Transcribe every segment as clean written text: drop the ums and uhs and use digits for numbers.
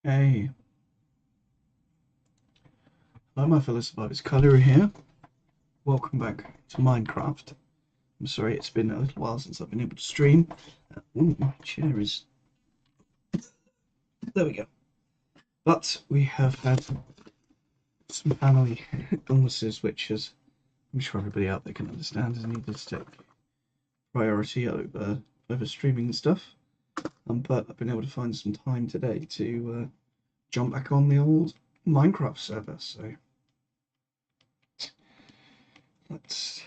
Hey, hello my fellow survivors, Kyliroo here. Welcome back to Minecraft. I'm sorry it's been a little while since I've been able to stream. Ooh, my chair is... There we go. But we have had some family illnesses, which is, I'm sure everybody out there can understand, has needed to take priority over streaming and stuff. But I've been able to find some time today to jump back on the old Minecraft server. So let's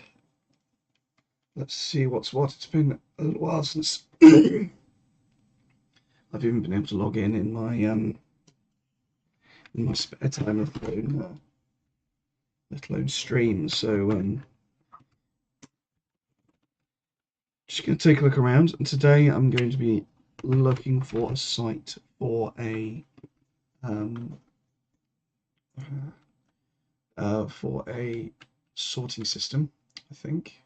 let's see what's what. It's been a little while since I've even been able to log in my spare time, let alone stream. So just going to take a look around. And today I'm going to be looking for a site um, for a sorting system, I think,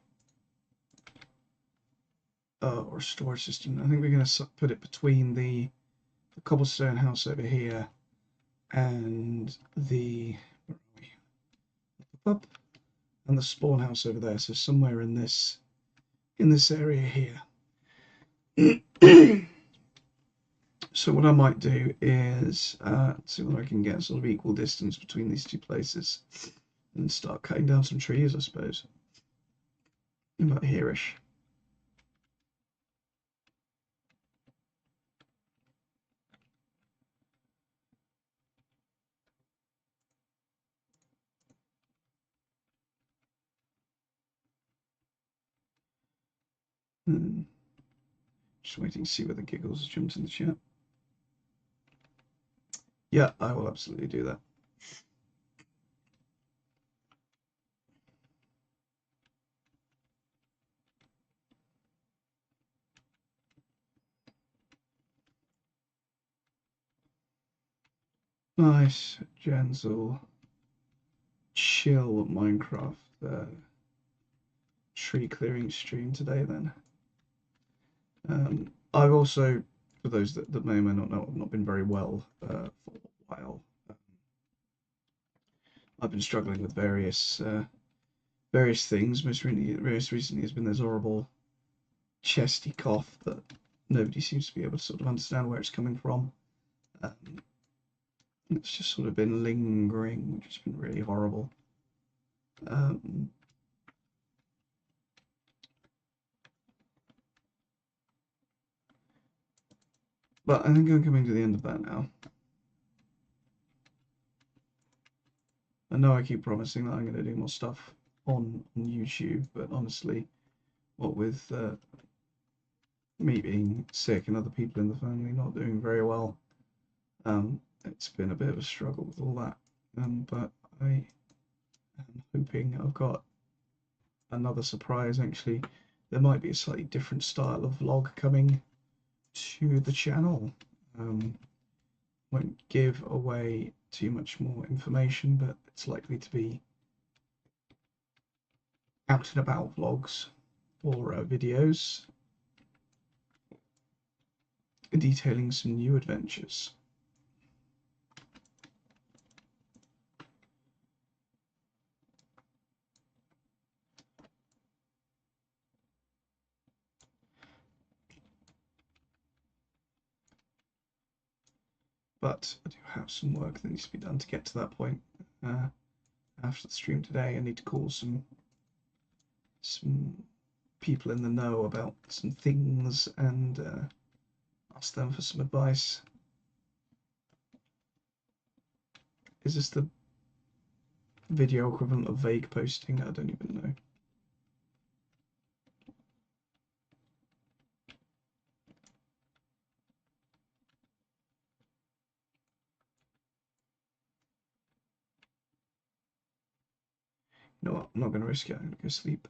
or a storage system. I think we're going to put it between the cobblestone house over here and the pub and the spawn house over there. So somewhere in this area here. So what I might do is see whether I can get sort of equal distance between these two places and start cutting down some trees, I suppose. About here-ish. Hmm. Just waiting to see whether Giggles has jumped in the chat. Yeah, I will absolutely do that. Nice, gentle, chill Minecraft tree clearing stream today then. I've also, for those that may or may not know, I've not been very well for a while. I've been struggling with various things. Most recently has been this horrible chesty cough that nobody seems to be able to sort of understand where it's coming from. Um, it's just sort of been lingering, which has been really horrible. Um, but I think I'm coming to the end of that now. I know I keep promising that I'm going to do more stuff on YouTube, but honestly, what with me being sick and other people in the family not doing very well, it's been a bit of a struggle with all that. But I am hoping I've got another surprise. Actually, there might be a slightly different style of vlog coming to the channel. Won't give away too much more information, but it's likely to be out and about vlogs or videos detailing some new adventures. But I do have some work that needs to be done to get to that point. After the stream today, I need to call some people in the know about some things and ask them for some advice. Is this the video equivalent of vague posting? I don't even know. You know what? I'm not going to risk it. I'm going to go sleep.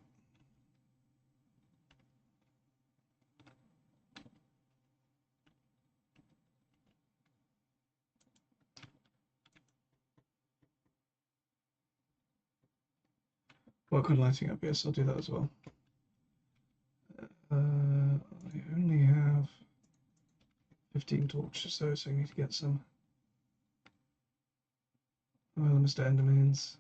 Work on lighting up. Yes, I'll do that as well. I only have 15 torches though, so I need to get some. Well, Mr. Endermans.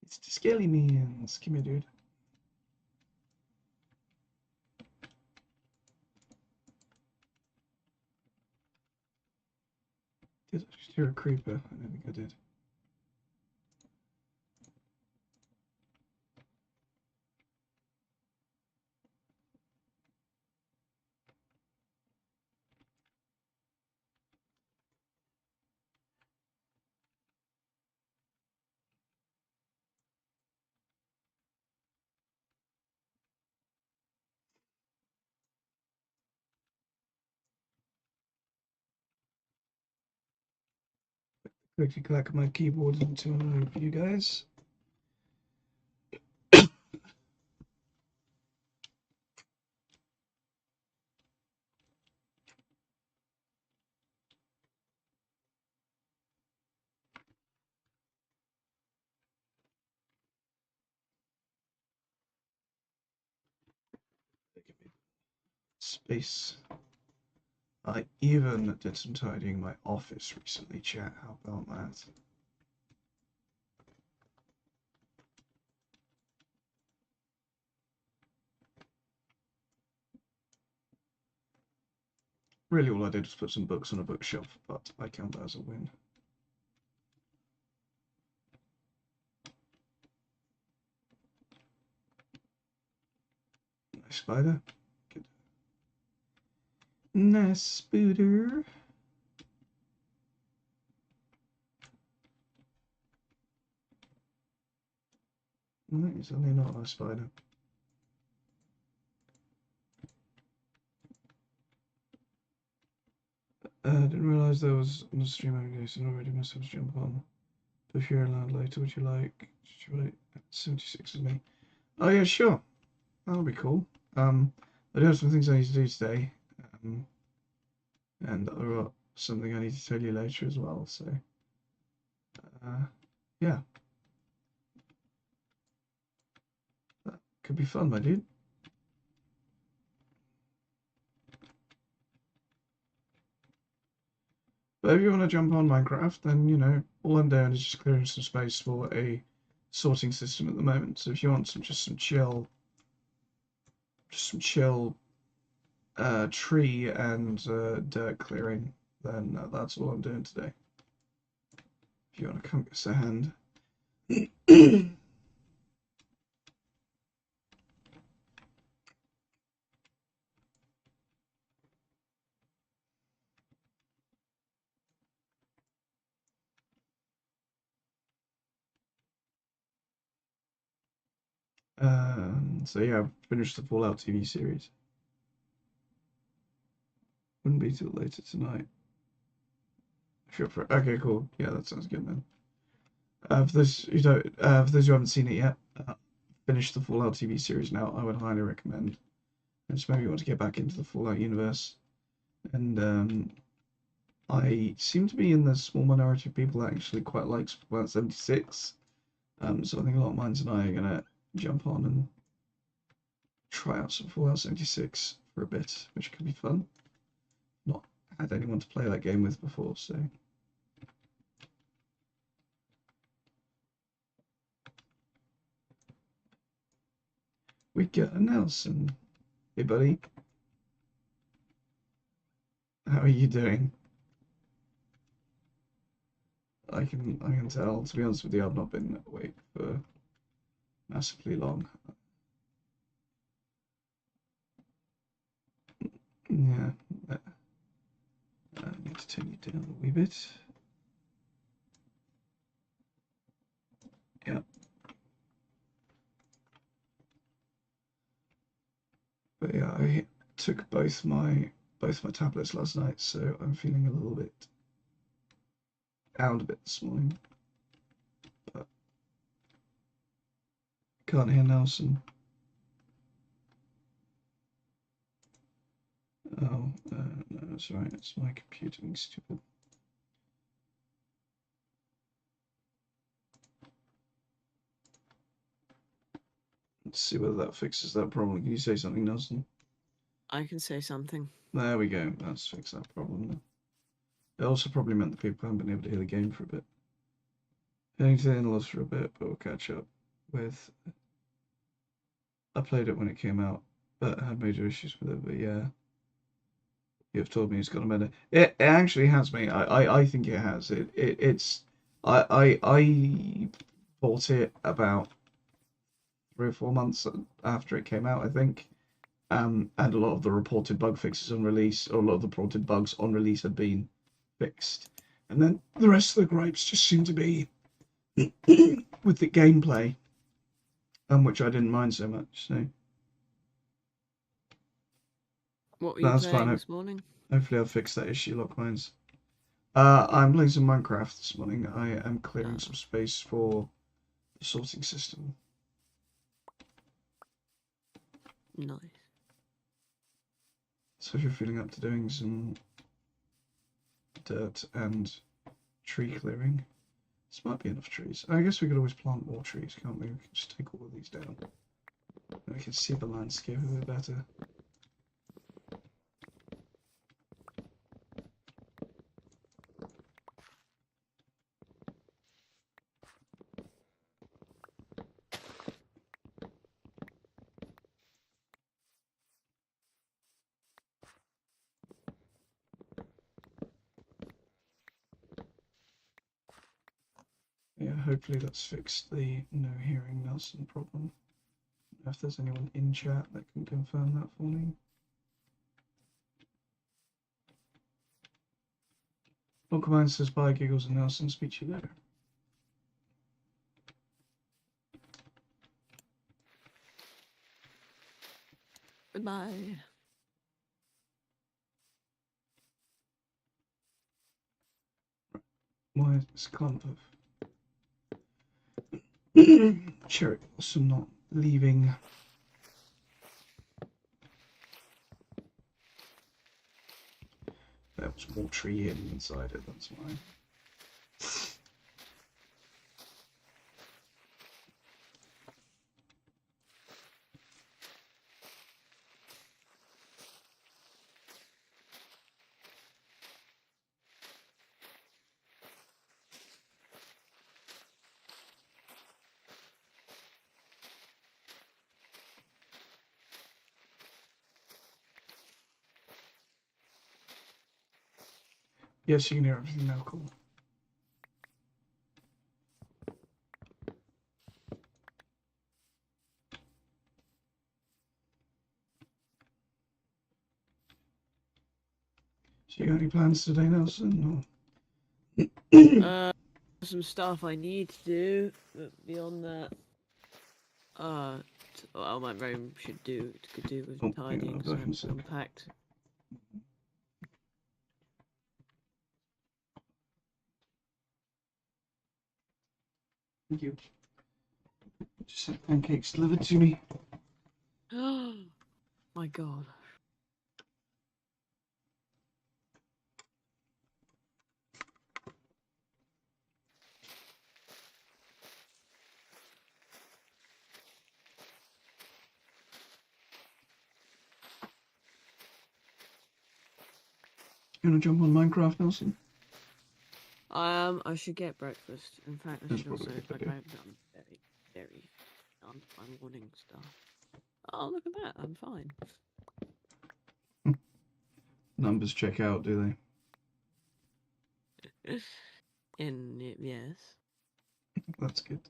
It's the Skelly Mans. Come here, dude. Did I just hear a creeper? I don't think I did. Quickly clack my keyboard into an eye for you guys. Space. I even did some tidying my office recently, chat. How about that? Really, all I did was put some books on a bookshelf, but I count that as a win. Nice spider. Good. Nice spider. No, it's only not a spider. Didn't realise there was on the stream every day, so already must have to jump on. But if you're allowed later, would you like 76 of me? Oh yeah, sure. That'll be cool. I do have some things I need to do today. And I've got something I need to tell you later as well, so yeah. That could be fun, my dude. But if you want to jump on Minecraft, then, you know, all I'm doing is just clearing some space for a sorting system at the moment. So if you want just some chill tree and dirt clearing, then that's all I'm doing today. If you want to come give us a hand. So yeah, I've finished the Fallout TV series. Wouldn't be till later tonight. Sure. Okay, cool. Yeah, that sounds good then. For those who haven't seen it yet, finish the Fallout TV series now. I would highly recommend. And just maybe want to get back into the Fallout universe. And I seem to be in the small minority of people that actually quite likes Fallout 76. So I think a lot of mine and I are gonna jump on and try out some Fallout 76 for a bit, which could be fun. Not had anyone to play that game with before, so. We got a Nelson. Hey, buddy. How are you doing? I can tell. To be honest with you, I've not been awake for massively long. Yeah, I need to turn you down a wee bit. Yeah. But yeah, I took both my tablets last night, so I'm feeling a little bit out a bit this morning. But can't hear Nelson. Oh, no, that's right. It's my computer being stupid. Let's see whether that fixes that problem. Can you say something, Nelson? I can say something. There we go. That's fixed that problem now. It also probably meant that people haven't been able to hear the game for a bit. Anything lost for a bit, but we'll catch up with. I played it when it came out, but had major issues with it. But yeah, you've told me it's got a meta. It actually has, mate. I think it has. It's I bought it about 3 or 4 months after it came out, I think. And a lot of the reported bug fixes on release, or a lot of the reported bugs on release had been fixed. And then the rest of the gripes just seem to be with the gameplay, which I didn't mind so much. So What were you that's playing fine. this morning? Hopefully, I'll fix that issue, Lockmines. I'm playing some Minecraft this morning. I am clearing some space for the sorting system. Nice. So if you're feeling up to doing some dirt and tree clearing, this might be enough trees. I guess we could always plant more trees, can't we? We can just take all of these down. And we can see the landscape a bit better. Yeah, hopefully that's fixed the no hearing Nelson problem. If there's anyone in chat that can confirm that for me. Lockmine says bye, Giggles and Nelson. Speak to you later. Goodbye. Why is this clump of cherry blossom not leaving? There was more tree hidden inside it, that's why. Yes, you can hear everything now, cool. So you got any plans today, Nelson? Uh, some stuff I need to do, but beyond that, well, my room could do with tidying, so I'm unpacked. Thank you. Just had pancakes delivered to me. Oh my god. You wanna jump on Minecraft, Nelson? I should get breakfast. In fact, I should also, like, I've done very done my morning stuff. Oh, look at that! I'm fine. Numbers check out, do Yes. That's good.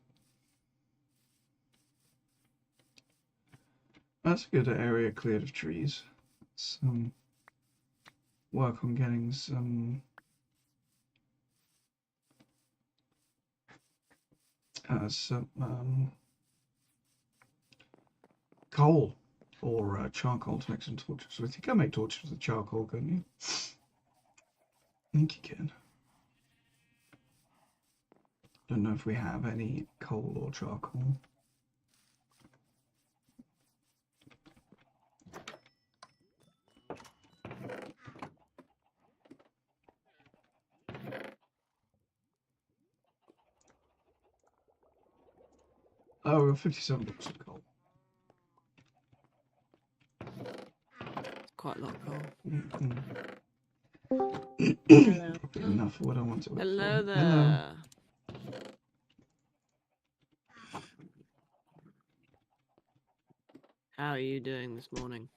That's a good area cleared of trees. Let's work on getting some coal or charcoal to make some torches with. You can make torches with charcoal, can't you? I think you can. Don't know if we have any coal or charcoal. Oh, we've got 57 blocks of coal. quite a lot of coal. Hello. Probably enough for what I want to look Hello for. there. Hello. How are you doing this morning?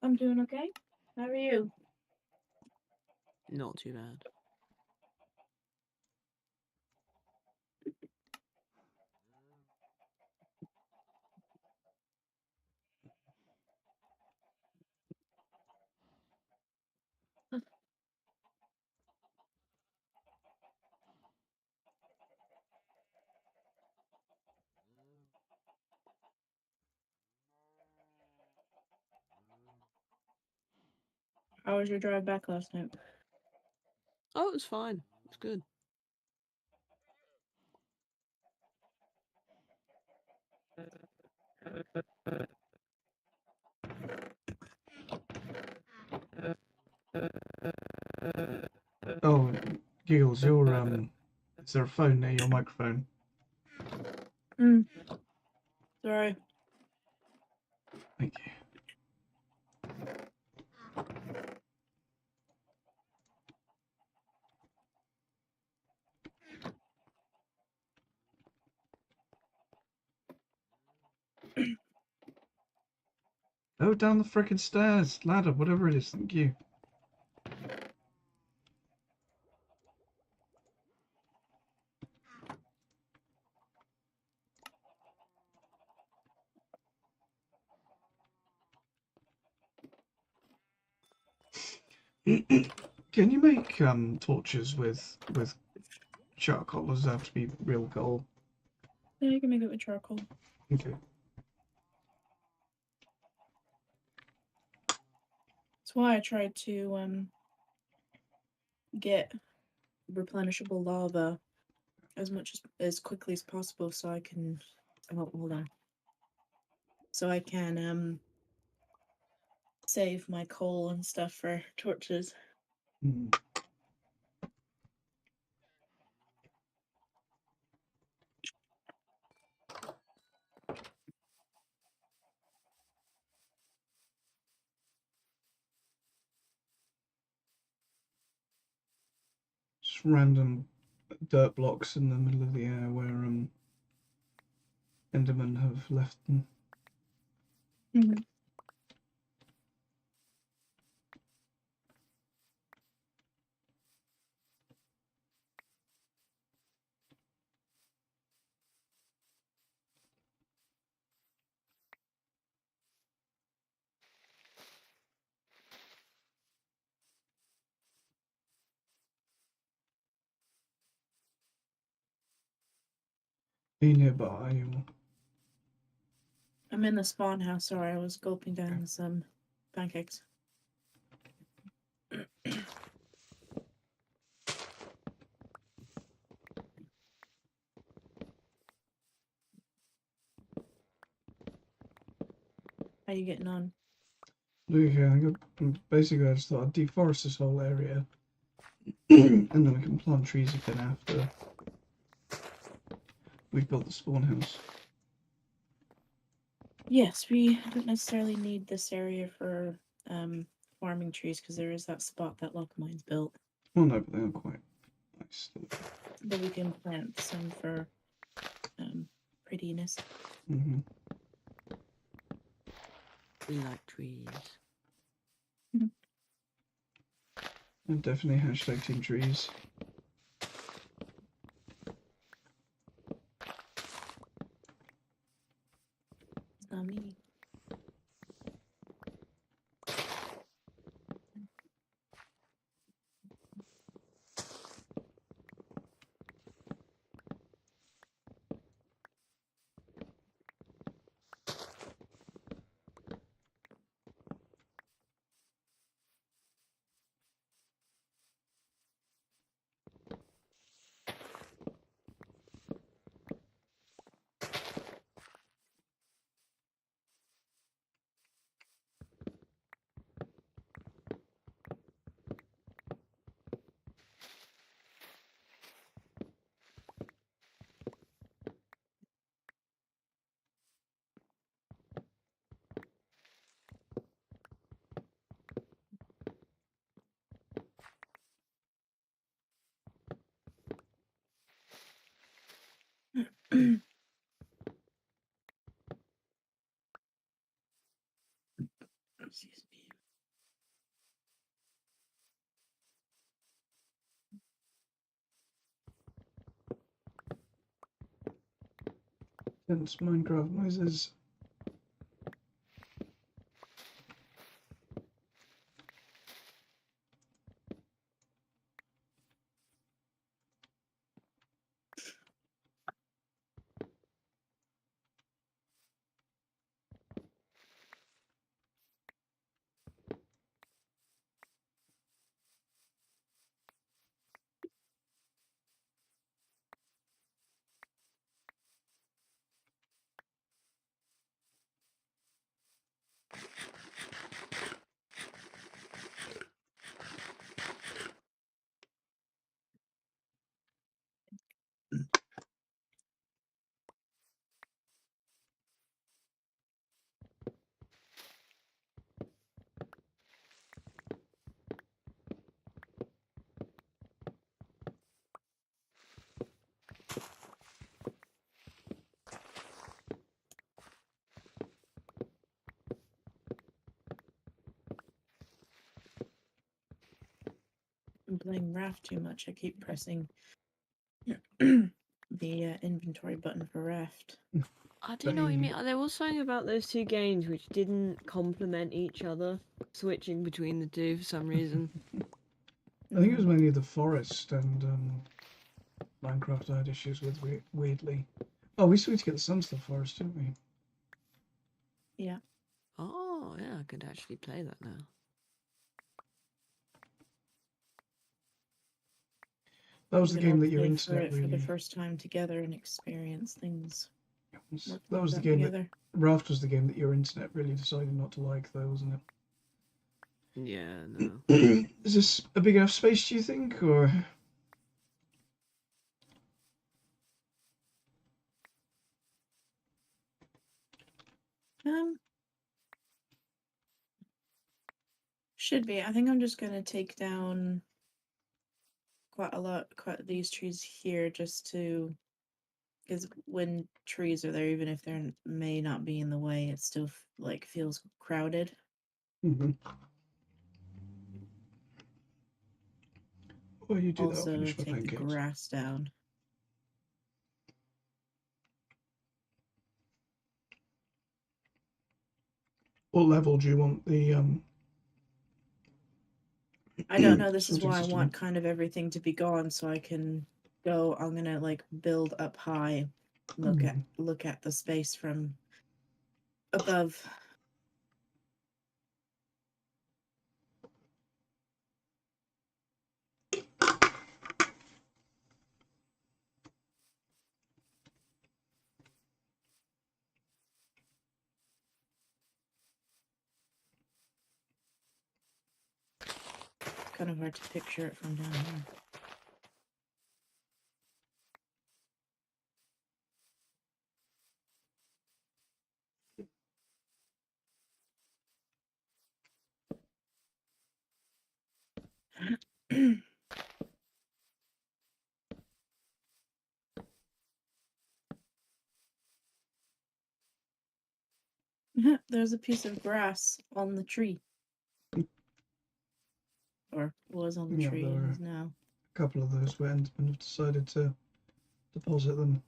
I'm doing okay. How are you? Not too bad. How was your drive back last night? Oh, it was fine. It was good. Oh, Giggles, your is there a phone near your microphone? Sorry. Thank you. Oh, down the frickin' stairs, ladder, whatever it is. Thank you. Can you make torches with charcoal, or does it have to be real coal? Yeah, you can make it with charcoal. Okay. That's why I tried to get replenishable lava as quickly as possible so I can hold on. So I can save my coal and stuff for torches. Mm. Just random dirt blocks in the middle of the air where Endermen have left them. Be nearby. Or... I'm in the spawn house. Sorry, I was gulping down some pancakes. How you getting on? Okay, basically I just thought I'd deforest this whole area, and then I can plant trees again after we've built the spawn house. Yes, we don't necessarily need this area for farming trees because there is that spot that Lockmine's built. Well, no, but they are quite nice. But we can plant some for prettiness. Mm-hmm. We like trees. And definitely hashtag team trees. It's not me. Excuse me. Tense Minecraft noises. I'm playing Raft too much. I keep pressing the inventory button for Raft. I do know what you mean. There was something about those two games which didn't complement each other, switching between the two for some reason. I think it was mainly the forest and Minecraft I had issues with weirdly. Oh, we still need to get the sun to the forest, didn't we? Yeah. Oh, yeah, I could actually play that now. That was We the could all game that your play internet for the really. first time together and experience things. That was the game together. that Raft was the game that your internet really decided not to like, though, wasn't Yeah, no. it? Is this a big enough space, do you think, or? Should be. I think I'm just gonna take down quite these trees here, just to, because when trees are there, even if they may not be in the way, it still like feels crowded. Mm-hmm. Well, you do that. I'll Also, finish my take the pancakes. grass down. What level do you want the I don't know. This is sorting why I system want kind of everything to be gone, so I can go. I'm gonna like build up high, look at the space from above. Kind of hard to picture it from down here. There's a piece of grass on the tree. Or was on the Yeah, tree, there were is now. a couple of those where Endermen have decided to deposit them.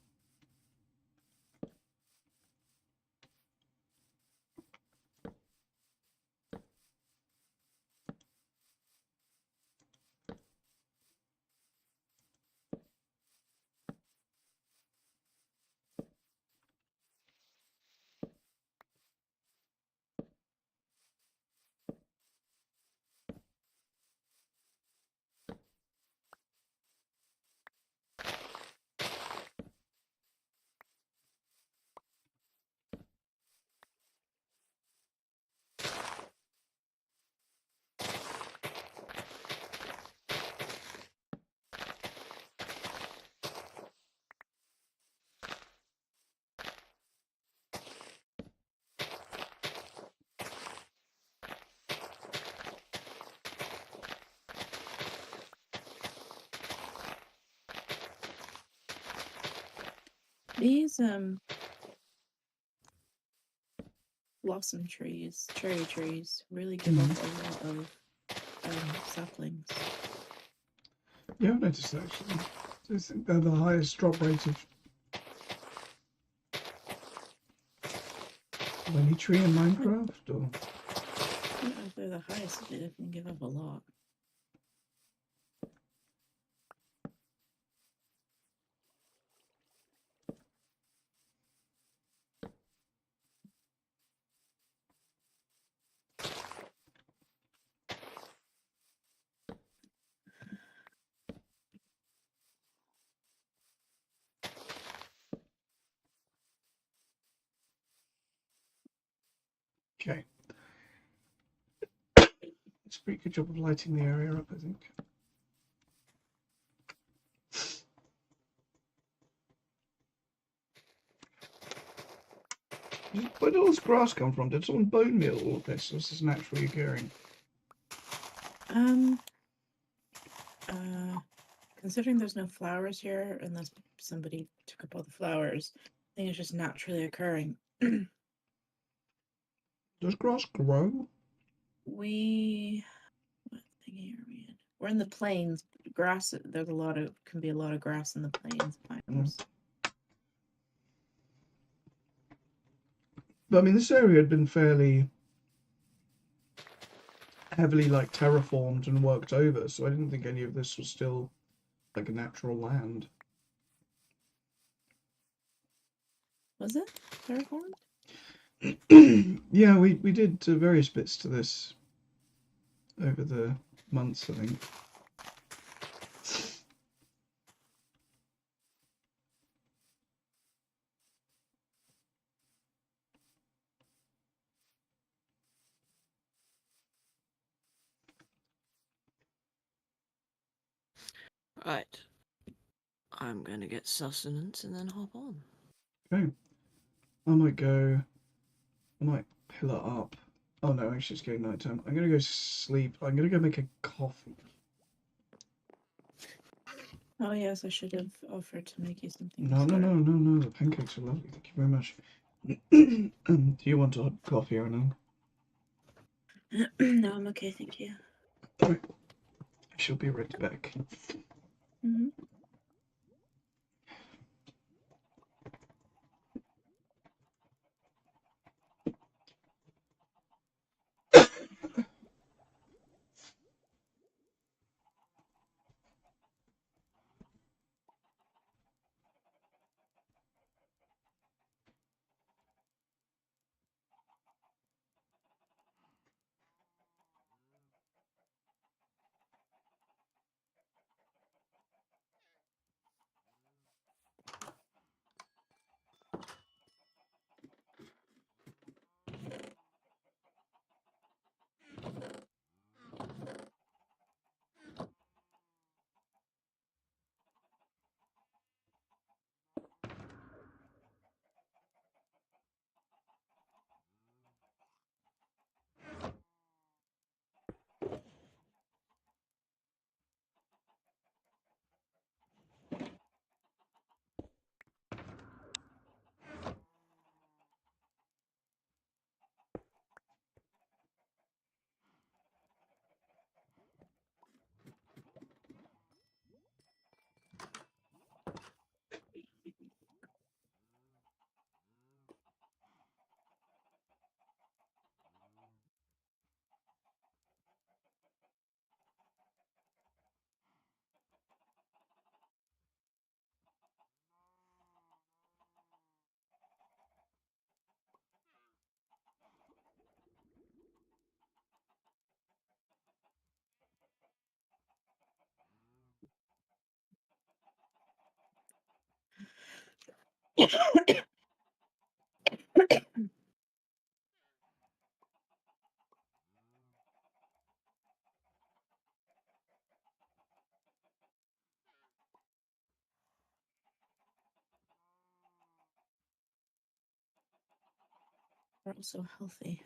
These blossom trees, cherry trees, really give off a lot of saplings. Yeah, I've noticed that actually. So I think they're the highest drop rate of any tree in Minecraft, or I don't know if they're the highest, but they definitely give off a lot. okay. It's a pretty good job of lighting the area up, I think. Where did all this grass come from? Did someone bone meal all of this, or is this naturally occurring? Considering there's no flowers here, unless somebody took up all the flowers, I think it's just naturally occurring. Does grass grow? What thingy are we in? We're in the plains. Grass. There's can be a lot of grass in the plains biomes. But I mean, this area had been fairly heavily like terraformed and worked over, so I didn't think any of this was still like a natural land. Was it terraformed? Yeah, we did various bits to this over the months, I think. Right. I'm going to get sustenance and then hop on. Okay. I might pillar up. Oh no, actually it's getting night time. I'm gonna go sleep. I'm gonna go make a coffee. Oh yes, I should have offered to make you something. No, the pancakes are lovely. Thank you very much. Do you want a hot coffee or no? No, I'm okay, thank you. Alright. I shall be right back. Mm-hmm. We're also healthy.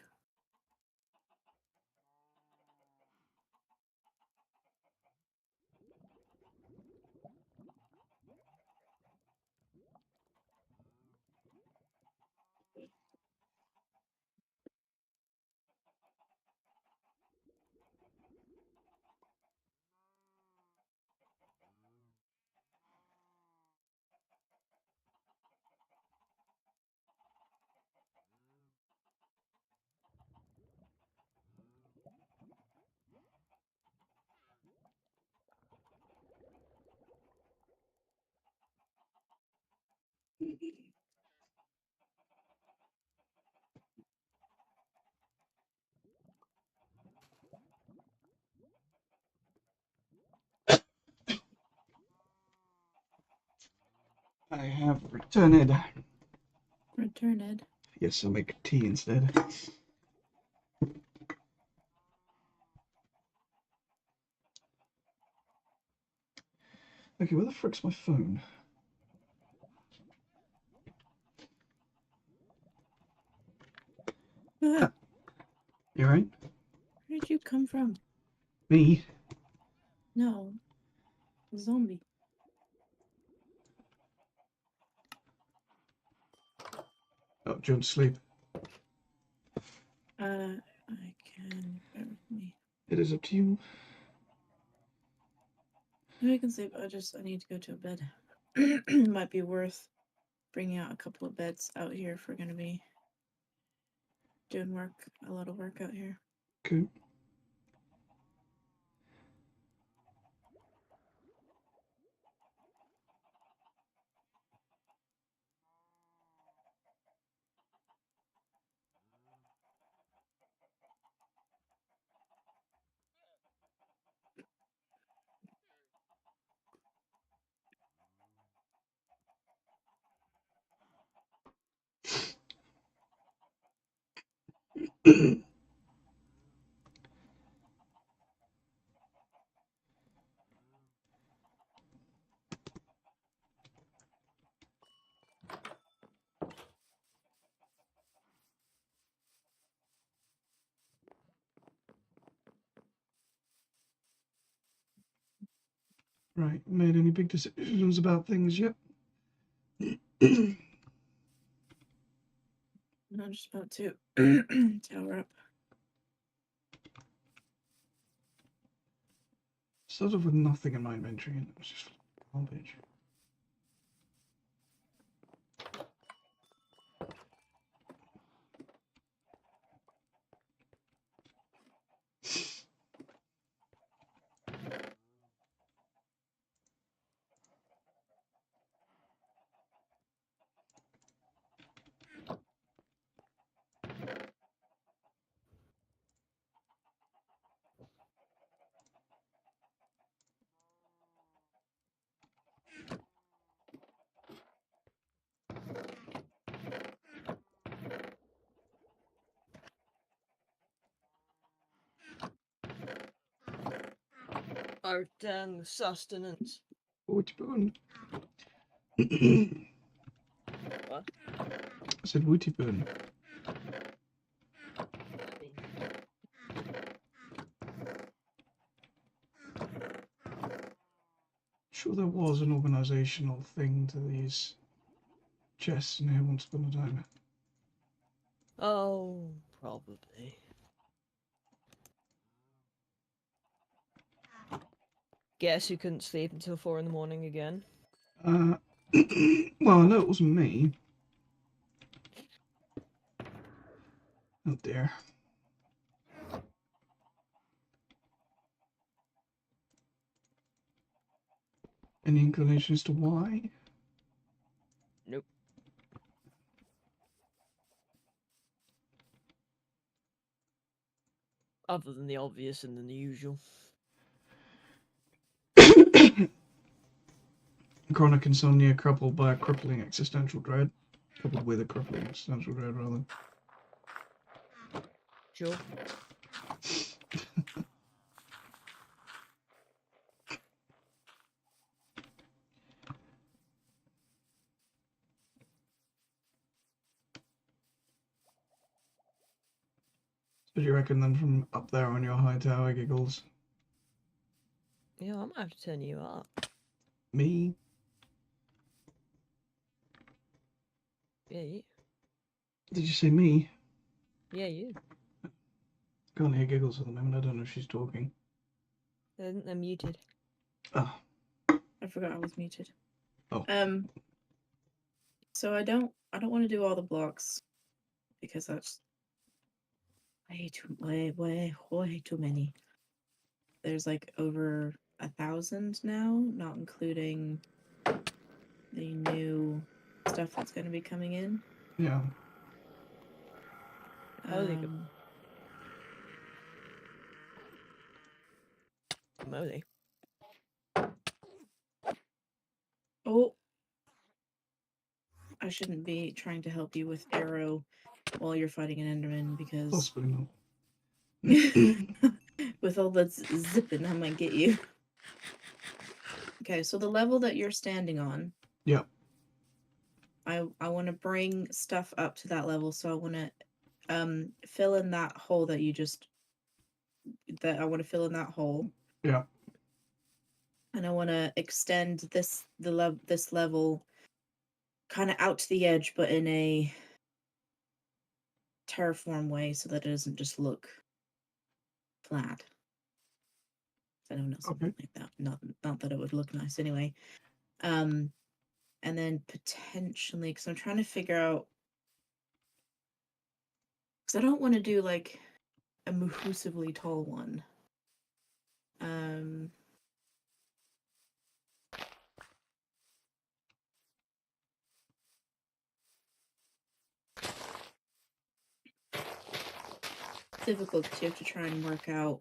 I have returned. Returned. Yes, I'll make tea instead. Okay, where the frick's my phone? Ah, You right? where did you come from? Me? No. Zombie. Oh, do you want to sleep? I can. Bear with me. It is up to you. No, I can sleep. I need to go to a bed. Might be worth bringing out a couple of beds out here if we're gonna be doing a lot of work out here. Cool. Right, made any big decisions about things yet? I'm just about to tower up. Started off with nothing in my inventory and it was just garbage. Oh, dang, sustenance. What you What? doing? I said Wooty Burn. Sure there was an organisational thing to these chests in here once upon a time. Oh, probably. Guess you couldn't sleep until 4 in the morning again? Well, I know it wasn't me. Oh dear. Any inclination as to why? Nope. Other than the obvious and then the usual. Chronic insomnia coupled by a crippling existential dread. Coupled with a crippling existential dread, rather. Sure. So do you reckon then from up there on your high tower, Giggles? Yeah, I might have to turn you up. Me? Yeah, you. Did you say me? Yeah, you. Can't hear Giggles at the moment. I don't know if she's talking. They're muted. Oh. I forgot I was muted. Oh. So I don't want to do all the blocks because that's way too many. There's like over 1,000 now, not including the new stuff that's going to be coming in. Yeah. Holy moly. Oh, shouldn't be trying to help you with arrow while you're fighting an Enderman because Possibly not. with all that zipping, I might get you. Okay, so the level that you're standing on. Yeah. I want to bring stuff up to that level, so I want to fill in that hole that you just I want to fill in that hole. Yeah. And I want to extend this level kind of out to the edge, but in a terraform way, so that it doesn't just look flat. I don't know, something like that. Not that it would look nice anyway. And then potentially, because I'm trying to figure out, because I don't want to do like a mahusively tall one. Difficult because you have to try and work out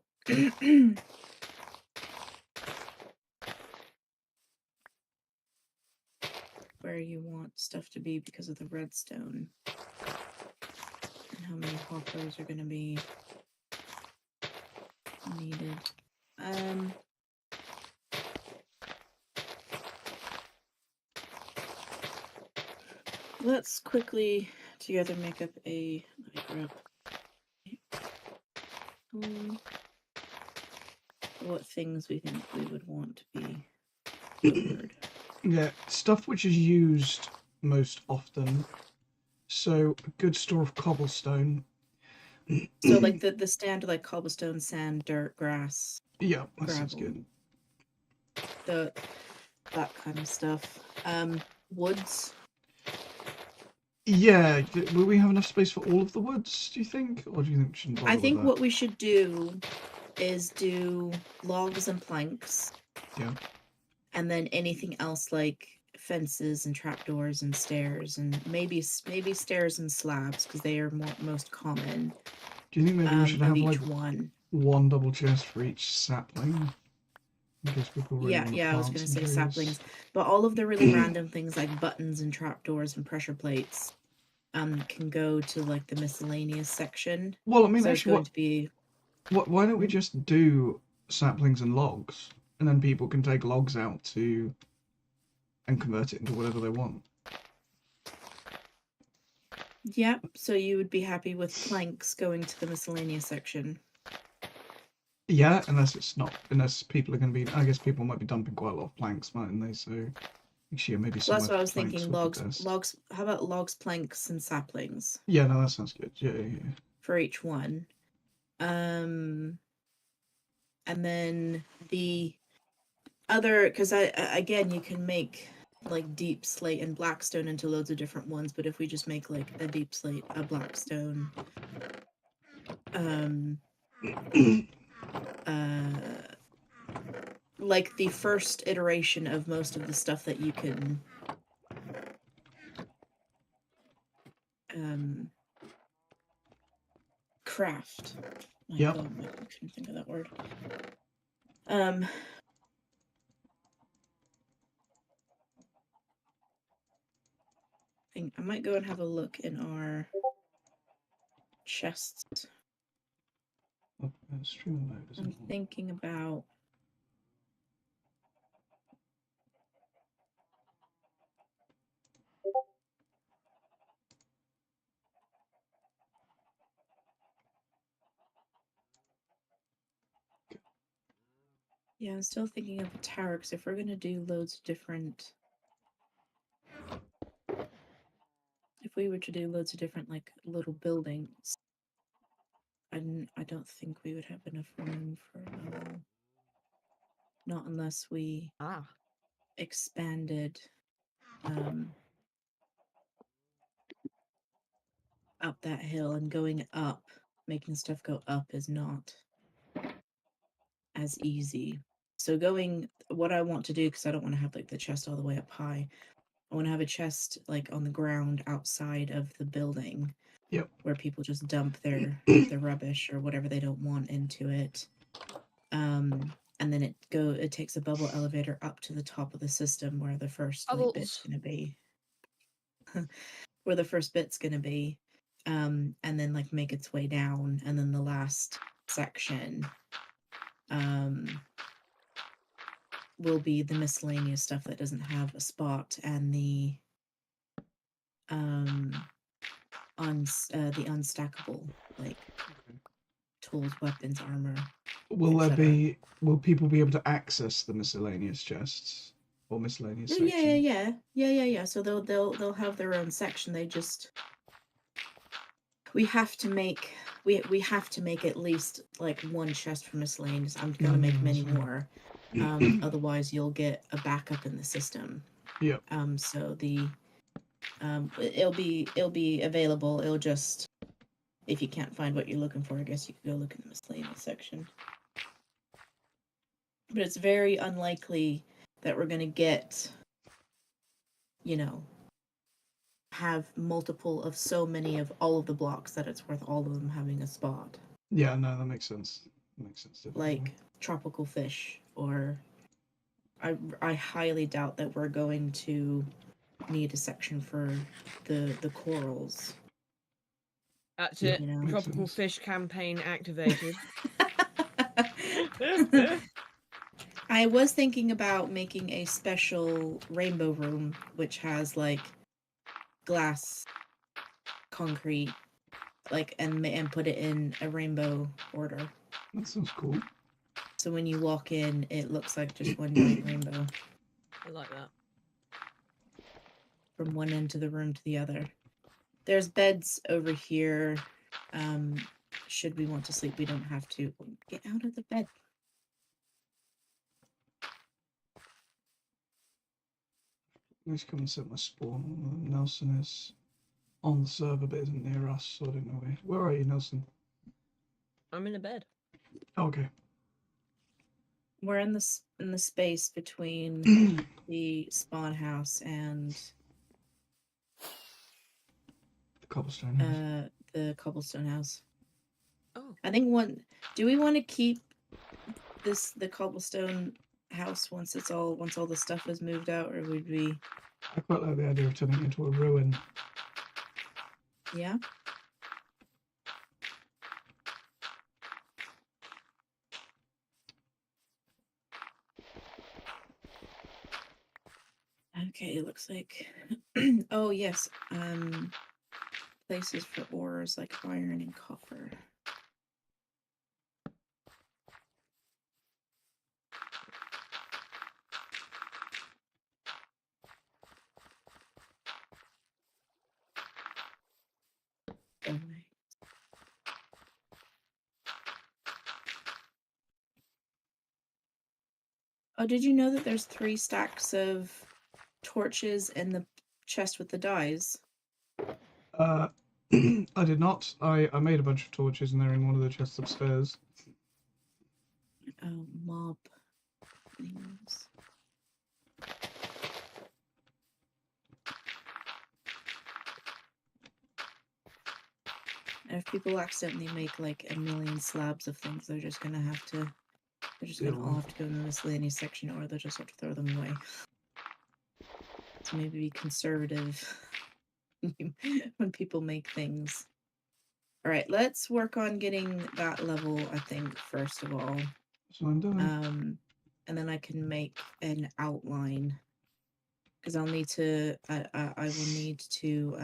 where you want stuff to be because of the redstone and how many hoppers are going to be needed. Let's quickly together make up a what things we think we would want to be stored. Yeah, stuff which is used most often. So a good store of cobblestone. So like the standard like cobblestone, sand, dirt, grass. Yeah, that gravel. sounds good. That kind of stuff. Woods. Yeah, will we have enough space for all of the woods, do you think? Or do you think we shouldn't bother I think with that? what we should do is do logs and planks. Yeah. And then anything else like fences and trapdoors and stairs and maybe stairs and slabs because they are most common. Do you think maybe we should have like one double chest for each sapling? In case people really want to plant I was going to say trees. saplings, but all of the really random things like buttons and trapdoors and pressure plates can go to like the miscellaneous section. Well, I mean, so actually, why don't we just do saplings and logs, and then people can take logs out and convert it into whatever they want. Yep. So you would be happy with planks going to the miscellaneous section. Yeah, unless people are going to be. I guess people might be dumping quite a lot of planks, mightn't they? So actually, maybe. So that's what I was thinking. Logs. How about logs, planks, and saplings? Yeah, no, that sounds good. Yeah. For each one, and then the other, because again, you can make like deep slate and blackstone into loads of different ones. But if we just make like a deep slate, a blackstone, like the first iteration of most of the stuff that you can craft. Yep. God, I couldn't think of that word. I might go and have a look in our chests. I'm thinking about yeah, I'm still thinking of a tower because if we're gonna do loads of different, if we were to do loads of different like little buildings, I don't think we would have enough room for not unless we expanded up that hill, and going up, making stuff go up is not as easy. So what I want to do, because I don't want to have like the chest all the way up high, I want to have a chest like on the ground outside of the building. Yep. Where people just dump their rubbish or whatever they don't want into it. And then it takes a bubble elevator up to the top of the system where the first like, bit's gonna be. where the first bit's gonna be, and then like make its way down, and then the last section will be the miscellaneous stuff that doesn't have a spot, and the unstackable, like tools, weapons, armor. Will there etc. be? Will people be able to access the miscellaneous chests or miscellaneous section? Yeah. So they'll have their own section. They just we have to make at least like one chest for miscellaneous. I'm gonna No, make that's many fine. more. Otherwise you'll get a backup in the system. Yep. So the it'll be available. It'll just, if you can't find what you're looking for, I guess you could go look in the miscellaneous section. But it's very unlikely that we're gonna get, have multiple of so many of all of the blocks that it's worth all of them having a spot. Yeah, no, that makes sense. That makes sense. Definitely. Like tropical fish, or I highly doubt that we're going to need a section for the corals. That's Yeah, it. makes Tropical sense. fish campaign activated. I was thinking about making a special rainbow room, which has like glass, concrete, like and put it in a rainbow order. That sounds cool. So when you walk in, it looks like just one giant rainbow I like that. from one end of the room to the other. There's beds over here. Should we want to sleep, we don't have to. Get out of the bed. Let's come and set my spawn. Nelson is on the server, but isn't near us, so I don't know where. Where are you, Nelson? I'm in a bed. Okay. We're in the space between the spawn house and The cobblestone house. the cobblestone house. Oh. I think do we want to keep the cobblestone house once all the stuff is moved out, or would we? I quite like the idea of turning it into a ruin. Yeah. Okay, it looks like. Oh yes. Places for ores like iron and copper. Anyway. Oh, did you know that there's 3 stacks of torches in the chest with the dyes? I did not. I made a bunch of torches and they're in one of the chests upstairs. Oh, mob. Animals. And if people accidentally make like a million slabs of things, they're just gonna all have to go in the miscellaneous section, or they'll just have to throw them away. So maybe be conservative when people make things. All right, let's work on getting that level, I think, first of all. So I'm doing. And then I can make an outline, because I'll need to. I will need to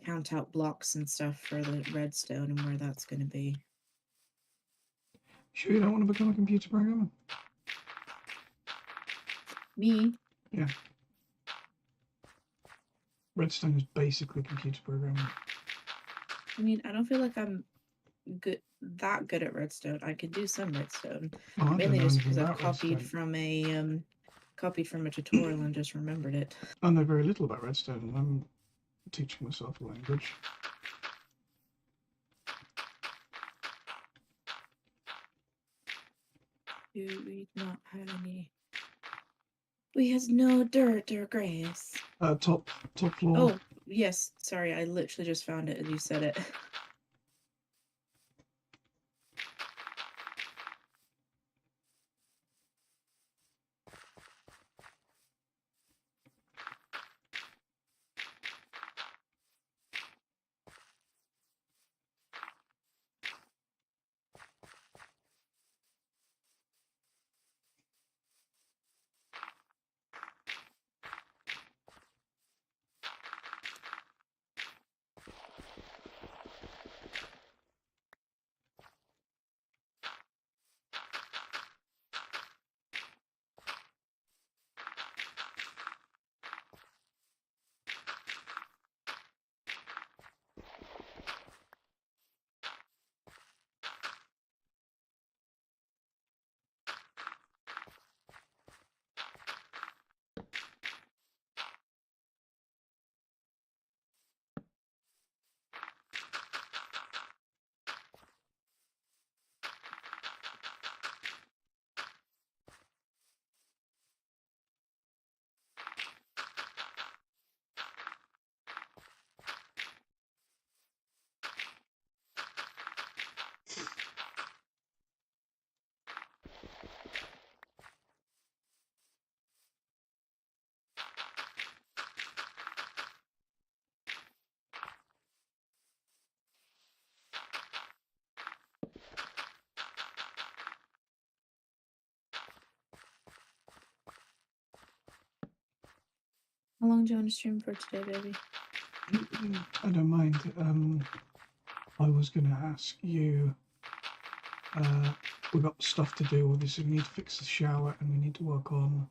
count out blocks and stuff for the redstone and where that's going to be. Sure you don't want to become a computer programmer? Me? Yeah. Redstone is basically computer programming. I mean, I don't feel like I'm that good at redstone. I can do some redstone, mainly just because I've copied from a tutorial and just remembered it. I know very little about redstone. I'm teaching myself a language. Do we not have any? We has no dirt or grass. Top floor. Oh yes, sorry, I literally just found it as you said it. How long do you want to stream for today, baby? I don't mind. I was gonna ask you. We've got stuff to do. Obviously, we need to fix the shower and we need to work on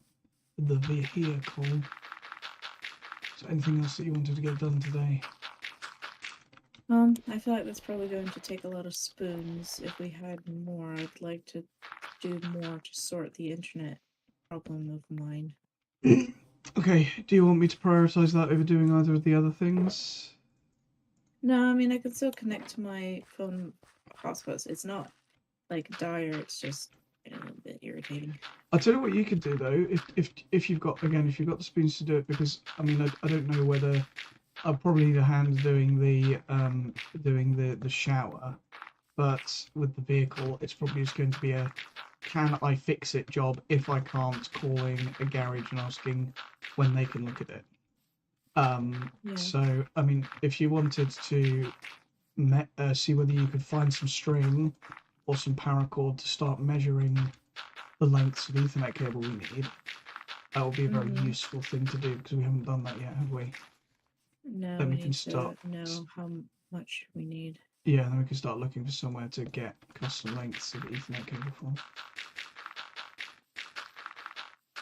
the vehicle. Is there anything else that you wanted to get done today? I feel like that's probably going to take a lot of spoons. If we had more, I'd like to do more to sort the internet problem of mine. Okay, do you want me to prioritize that over doing either of the other things? No, I mean I could still connect to my phone hotspots. It's not like dire. It's just a little bit irritating. I'll tell you what you could do though, if you've got the spoons to do it, because I mean I don't know whether I'll probably need a hand doing the shower, but with the vehicle it's probably just going to be a can I fix it job if I can't, calling a garage and asking when they can look at it. Yeah. So I mean if you wanted to see whether you could find some string or some paracord to start measuring the lengths of Ethernet cable we need, that would be a very useful thing to do because we haven't done that yet, have we? No, Then we we can need start. to know how much we need. Yeah, then we can start looking for somewhere to get custom lengths of Ethernet cable from.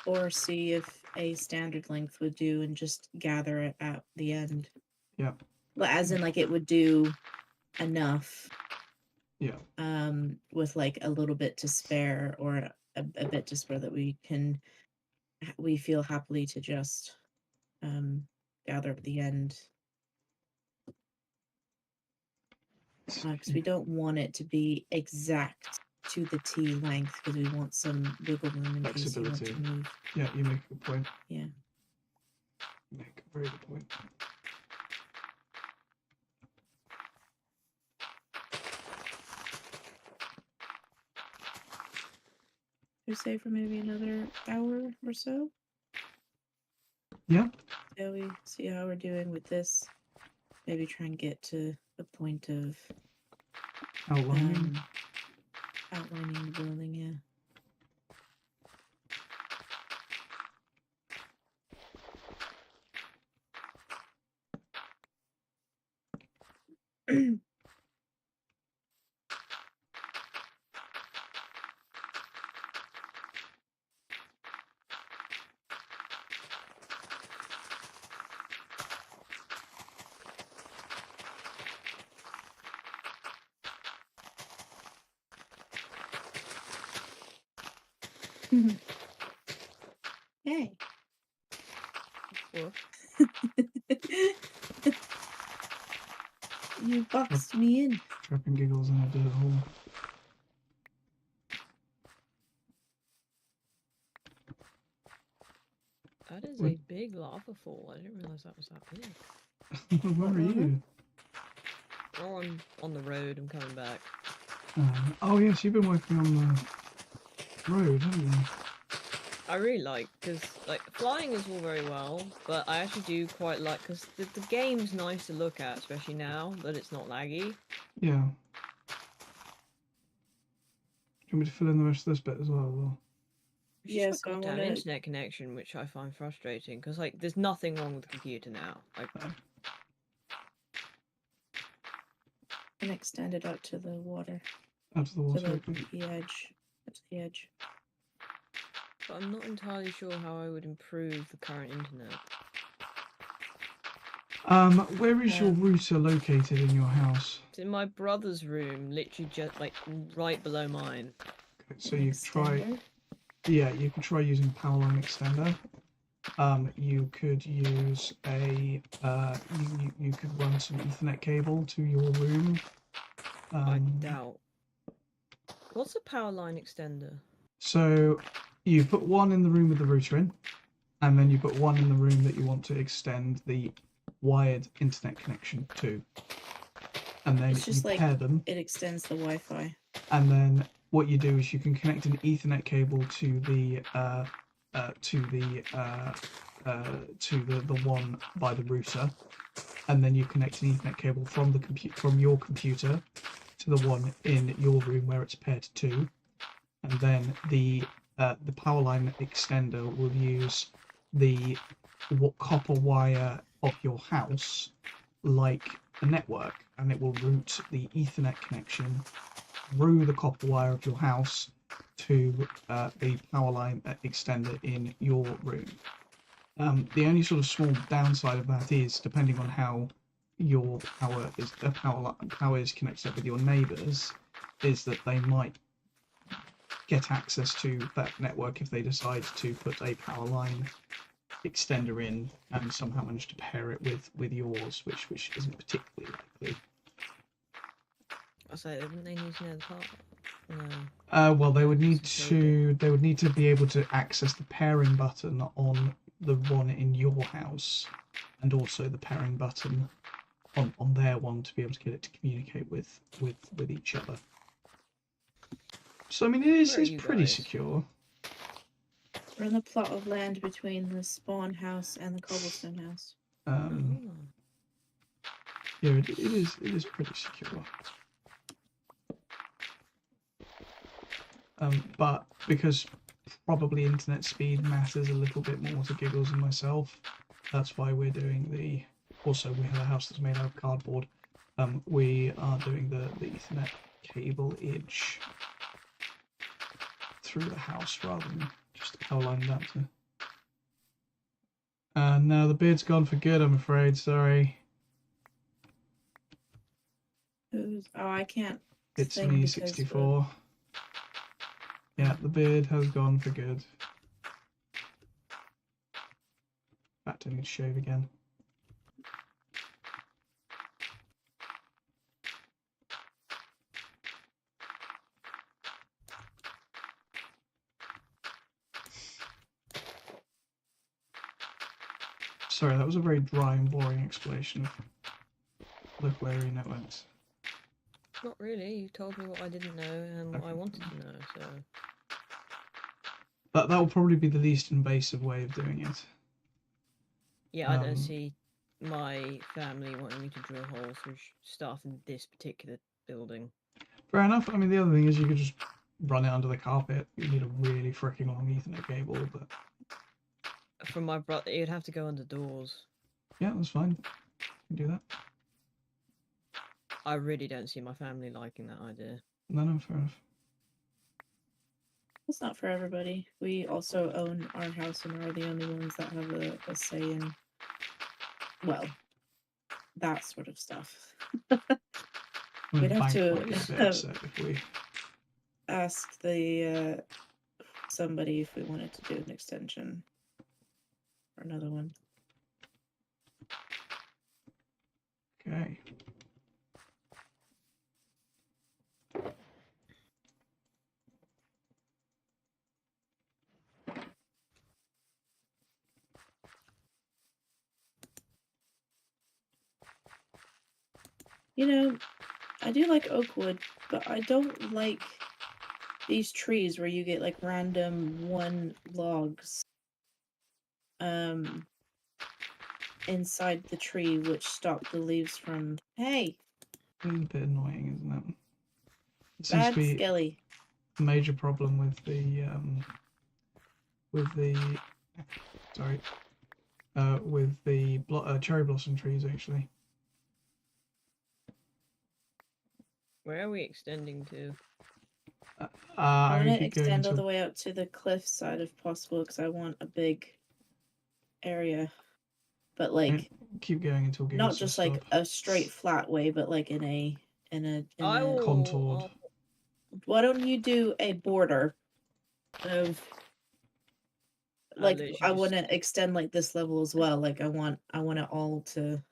Or see if a standard length would do and just gather it at the end. Yeah. Well, as in, like, it would do enough. Yeah. With like a little bit to spare, or a bit to spare that we feel happily to just gather at the end. Because we don't want it to be exact to the T length, because we want some wiggle room in case you want to move. Yeah, you make a good point. Yeah. You make a very good point. Should we say for maybe another hour or so? Yeah. Yeah, we see how we're doing with this. Maybe try and get to a point of outlining the building, yeah. Hey. You boxed me in. Trapping giggles in a dirt hole. That is a big lava fall. I didn't realize that was that big. Where are you? Oh, I'm on the road. I'm coming back. Oh yes, you've been working on the road, haven't you? I really like, because like flying is all very well, but I actually do quite like, because the game's nice to look at, especially now that it's not laggy. Yeah. Do you want me to fill in the rest of this bit as well? Yes, I want an internet connection, which I find frustrating, because like there's nothing wrong with the computer now. Like, and extend it out to the water. Out to the water. To the edge. To the edge. But I'm not entirely sure how I would improve the current internet. Where is your router located in your house? It's in my brother's room, literally just like right below mine. Okay, so you try. Yeah, you can try using power line extender. You could use a you could run some Ethernet cable to your room. I doubt. What's a power line extender? So you put one in the room with the router in, and then you put one in the room that you want to extend the wired internet connection to, and then you pair them. It extends the Wi-Fi. And then what you do is you can connect an Ethernet cable to the one by the router, and then you connect an Ethernet cable from your computer to the one in your room where it's paired to, and then the power line extender will use the what copper wire of your house like a network, and it will route the Ethernet connection through the copper wire of your house to the power line extender in your room. The only sort of small downside of that is, depending on how your power is connected up with your neighbours, is that they might get access to that network if they decide to put a power line extender in and somehow manage to pair it with yours, which isn't particularly likely. I say, wouldn't they need to know the part? No. Well, they would need Some to be able to access the pairing button on the one in your house, and also the pairing button on their one to be able to get it to communicate with each other. So I mean, it's pretty secure. We're in the plot of land between the spawn house and the cobblestone house. Yeah, it is pretty secure. But because probably internet speed matters a little bit more to Giggles and myself, that's why we're doing the. Also, we have a house that's made out of cardboard. We are doing the Ethernet cable edge through the house rather than just the power line adapter. No, the beard's gone for good, I'm afraid. Sorry. Oh, I can't. It's me, 64. Yeah, the beard has gone for good. In fact, I need to shave again. Sorry, that was a very dry and boring explanation of local area networks. Not really. You told me what I didn't know and what I wanted to know, so. That will probably be the least invasive way of doing it. Yeah, I don't see my family wanting me to drill holes through stuff in this particular building. Fair enough. I mean, the other thing is you could just run it under the carpet. You need a really freaking long Ethernet cable, but. From my brother, you'd have to go under doors. Yeah, that's fine. You can do that. I really don't see my family liking that idea. No, fair enough. It's not for everybody. We also own our house and are the only ones that have a say in, well, that sort of stuff. We'd have to ask the somebody if we wanted to do an extension or another one. Okay. You know, I do like oak wood, but I don't like these trees where you get like random one logs inside the tree which stop the leaves from. Hey! It's a bit annoying, isn't it? It seems Bad to be Skelly. a major problem with the cherry blossom trees, actually. Where are we extending to? I want to extend all the way out to the cliff side if possible, because I want a big area. But like, keep going until Giggles not just like stop. a straight flat way, but like in a contoured. Why don't you do a border of like I want to extend like this level as well. Like I want it all to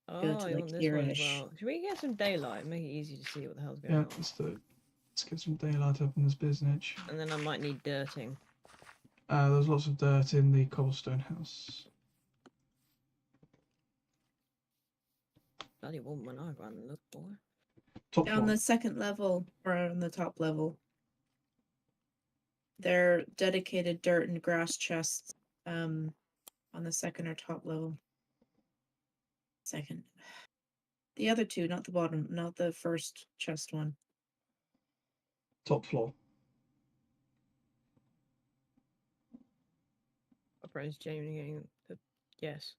go to like here-ish. Well. Should we get some daylight? Make it easy to see what the hell's going on. Yeah, let's get some daylight up in this business. And then I might need dirting. There's lots of dirt in the cobblestone house. Bloody woman, I ran and look for. On the second level or on the top level, they're dedicated dirt and grass chests. On the second or top level. Second. The other two, not the bottom, not the first chest one. Top floor. My friend's Jamie getting the Yes.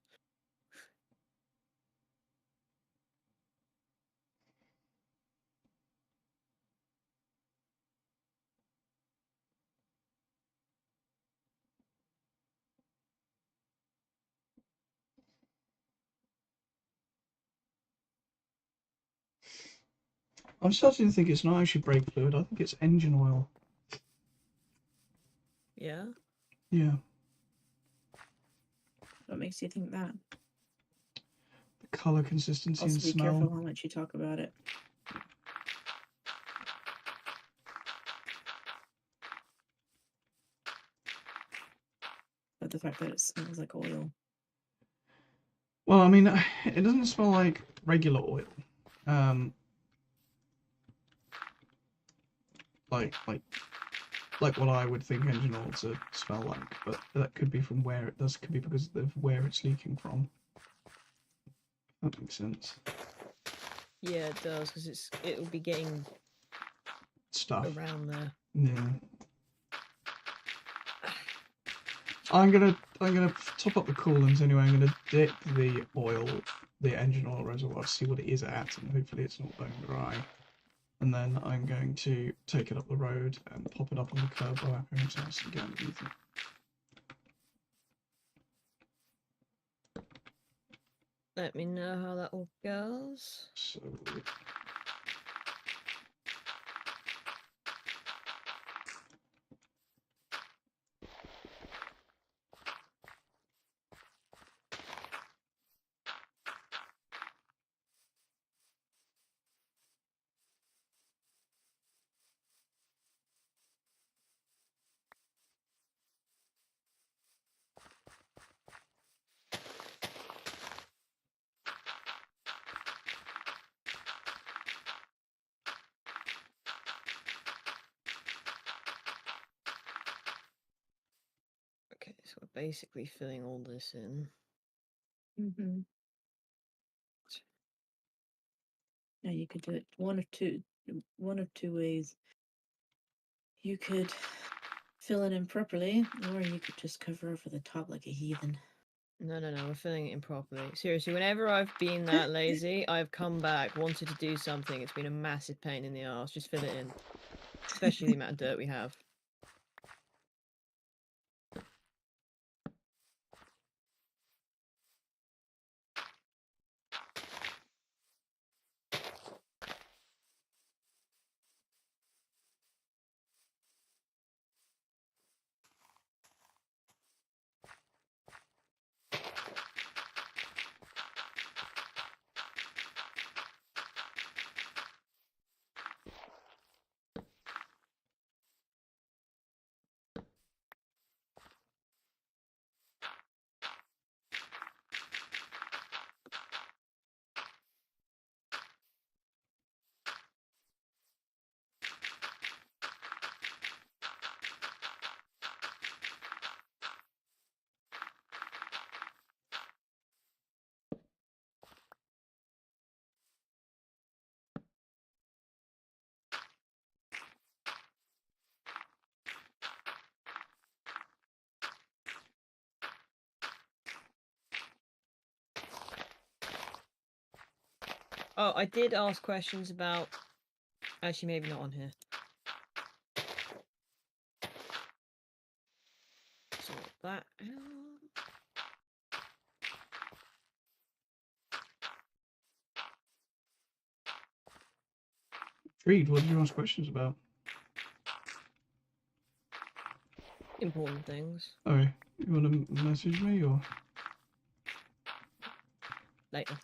I'm starting to think it's not actually brake fluid. I think it's engine oil. Yeah. Yeah. What makes you think that? The colour, consistency, Also, and be smell. careful how much you talk about it. But the fact that it smells like oil. Well, I mean, it doesn't smell like regular oil. Like what I would think engine oil to smell like, but that could be from where it does. Could be because of where it's leaking from. That makes sense. Yeah, it does, because it will be getting Stuff. around there. Yeah. I'm gonna top up the coolants anyway. I'm gonna dip the engine oil reservoir, see what it is at, and hopefully it's not bone dry. And then I'm going to take it up the road and pop it up on the curb by our parents' house and get underneath it. Let me know how that all goes. So Okay, so we're basically filling all this in. Mm-hmm. Now you could do it one of two ways. You could fill it in properly, or you could just cover over the top like a heathen. No, we're filling it in properly. Seriously, whenever I've been that lazy, I've come back, wanted to do something. It's been a massive pain in the arse. Just fill it in. Especially the amount of dirt we have. Oh, I did ask questions about... Actually, maybe not on here. Sort that out. Reed, what did you ask questions about? Important things. Oh, you want to message me or? Later.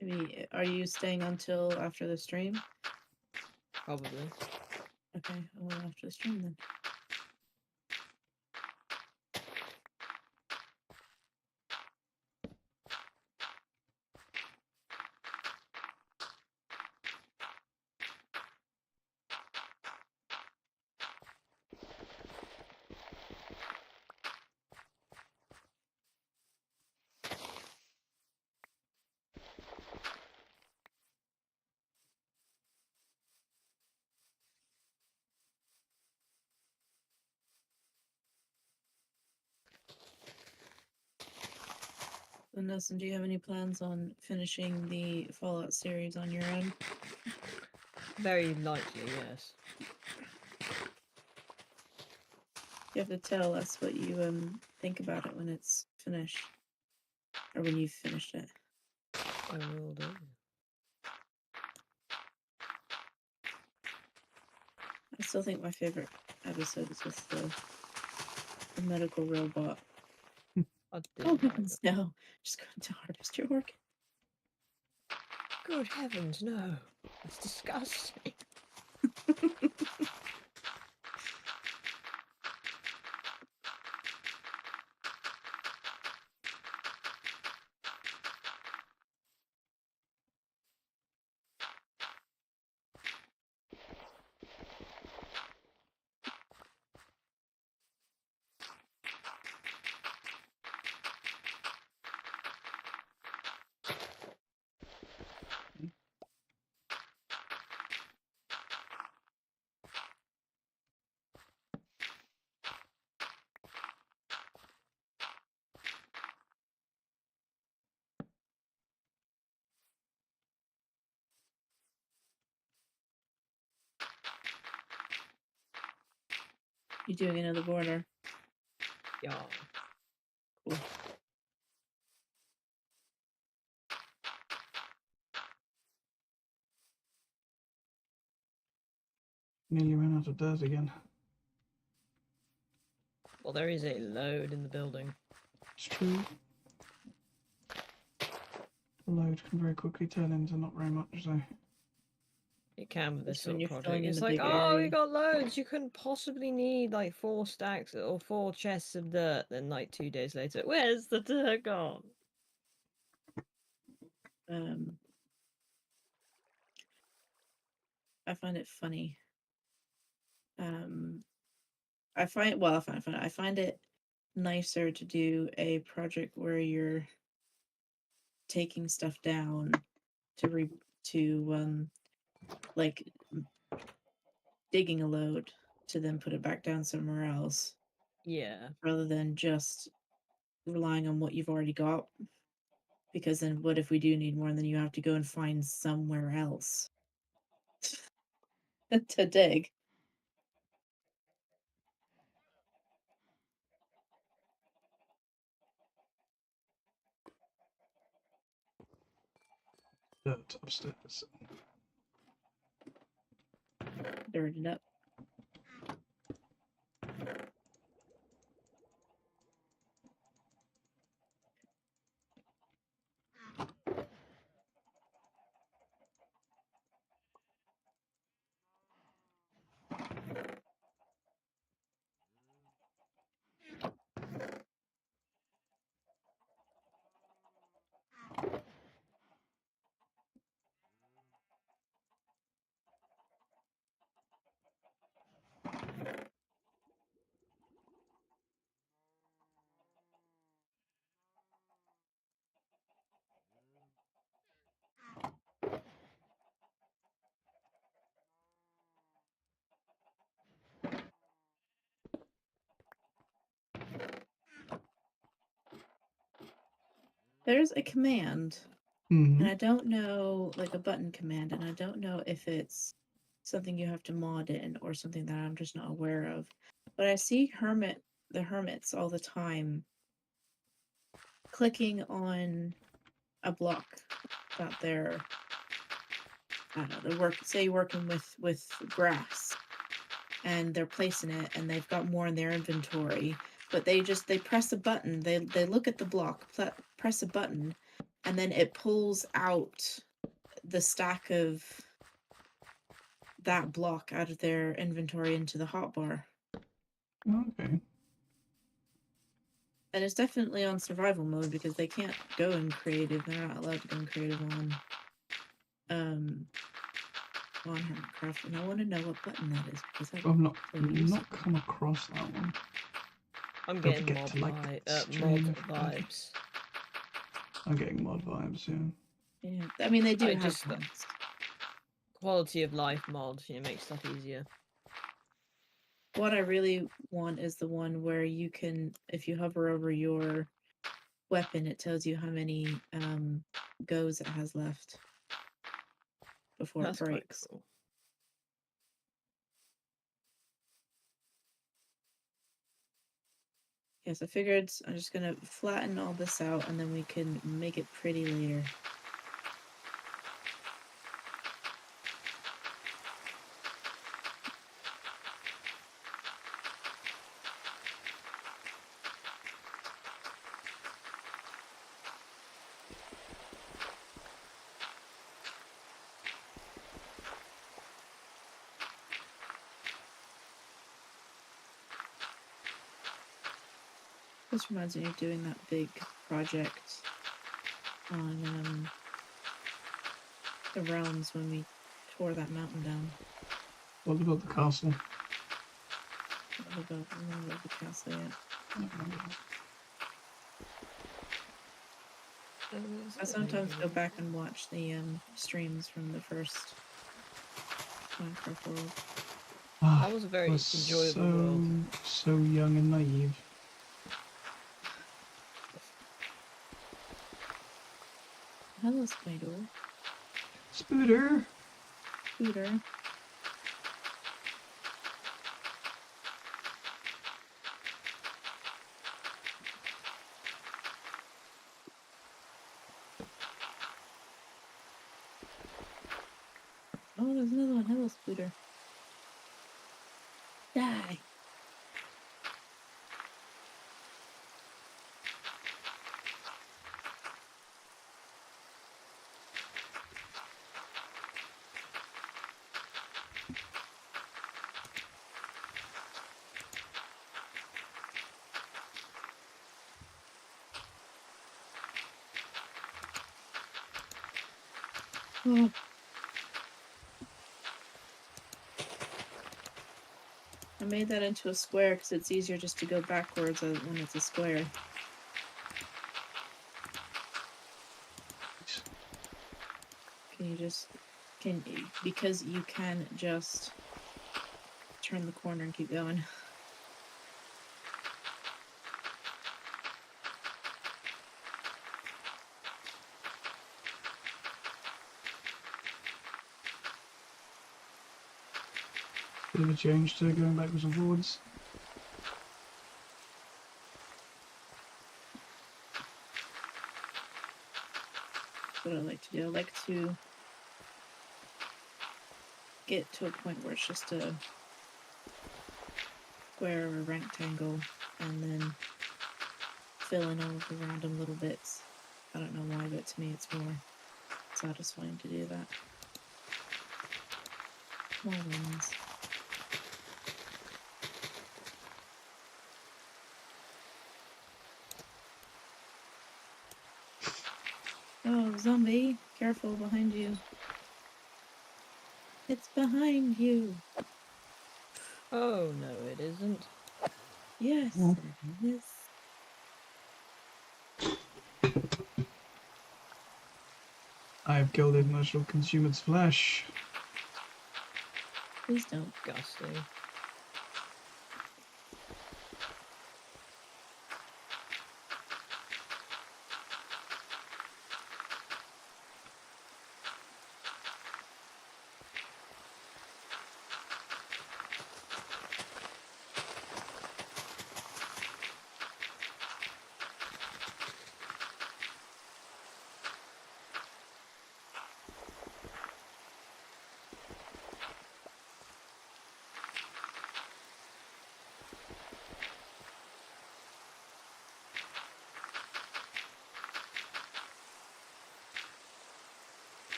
Maybe, are you staying until after the stream? Probably. Okay, well, after the stream then. So, Nelson, do you have any plans on finishing the Fallout series on your own? Very likely, yes. You have to tell us what you think about it when it's finished, or when you've finished it. I will do. I still think my favorite episode is with the medical robot. I did Oh like heavens, it. no! Just going to harvest your organ. Good heavens, no. That's disgusting. You doing another border? Yeah. Cool. Nearly ran out of dirt again. Well, there is a load in the building. It's true. The load can very quickly turn into not very much, so. It can with this Just when sort of you're project. filling in It's a like, big oh, we area. got loads. You couldn't possibly need like 4 stacks or 4 chests of dirt. Then like 2 days later, where's the dirt gone? I find it funny. I find it nicer to do a project where you're taking stuff down to like digging a load to then put it back down somewhere else, Yeah. rather than just relying on what you've already got. Because then what if we do need more, and then you have to go and find somewhere else to dig. Dirt upstairs. Dirt it up. There's a command, Mm-hmm. and I don't know, like a button command, and I don't know if it's something you have to mod in or something that I'm just not aware of. But I see the hermits all the time clicking on a block that they're, I don't know, say working with grass, and they're placing it, and they've got more in their inventory, but they press a button, they look at the block, press a button, and then it pulls out the stack of that block out of their inventory into the hotbar. Okay. And it's definitely on survival mode, because they can't go in creative. They're not allowed to go in creative on Hermitcraft, and I want to know what button that is, because I I've will use not it. come across that one. I'm Don't getting forget mod, to, like, mod stream. vibes. I'm getting mod vibes, yeah. Yeah, I mean, they do I have just mods. quality of life mod, you know, makes stuff easier. What I really want is the one where you can, if you hover over your weapon, it tells you how many goes it has left before That's it quite breaks. cool. Yes, I figured I'm just gonna flatten all this out and then we can make it pretty later. This reminds me of doing that big project on the realms when we tore that mountain down. What about the castle? What about the castle yet? I sometimes go back and watch the streams from the first Minecraft world. That was a very was enjoyable world. so young and naive. Hello, Spider. Spooter! Scooter. Oh, there's another one. Hello, Scooter. Die. Oh. I made that into a square because it's easier just to go backwards when it's a square. Because you can just turn the corner and keep going. Bit of a change to going backwards and forwards. That's what I like to do. I like to get to a point where it's just a square or a rectangle and then fill in all of the random little bits. I don't know why, but to me it's more satisfying to do that. More ones. Oh, zombie! Careful behind you. It's behind you. Oh no, it isn't. Yes, Oh. it is. I have killed it and I shall consume its flesh. Please don't. Disgusting.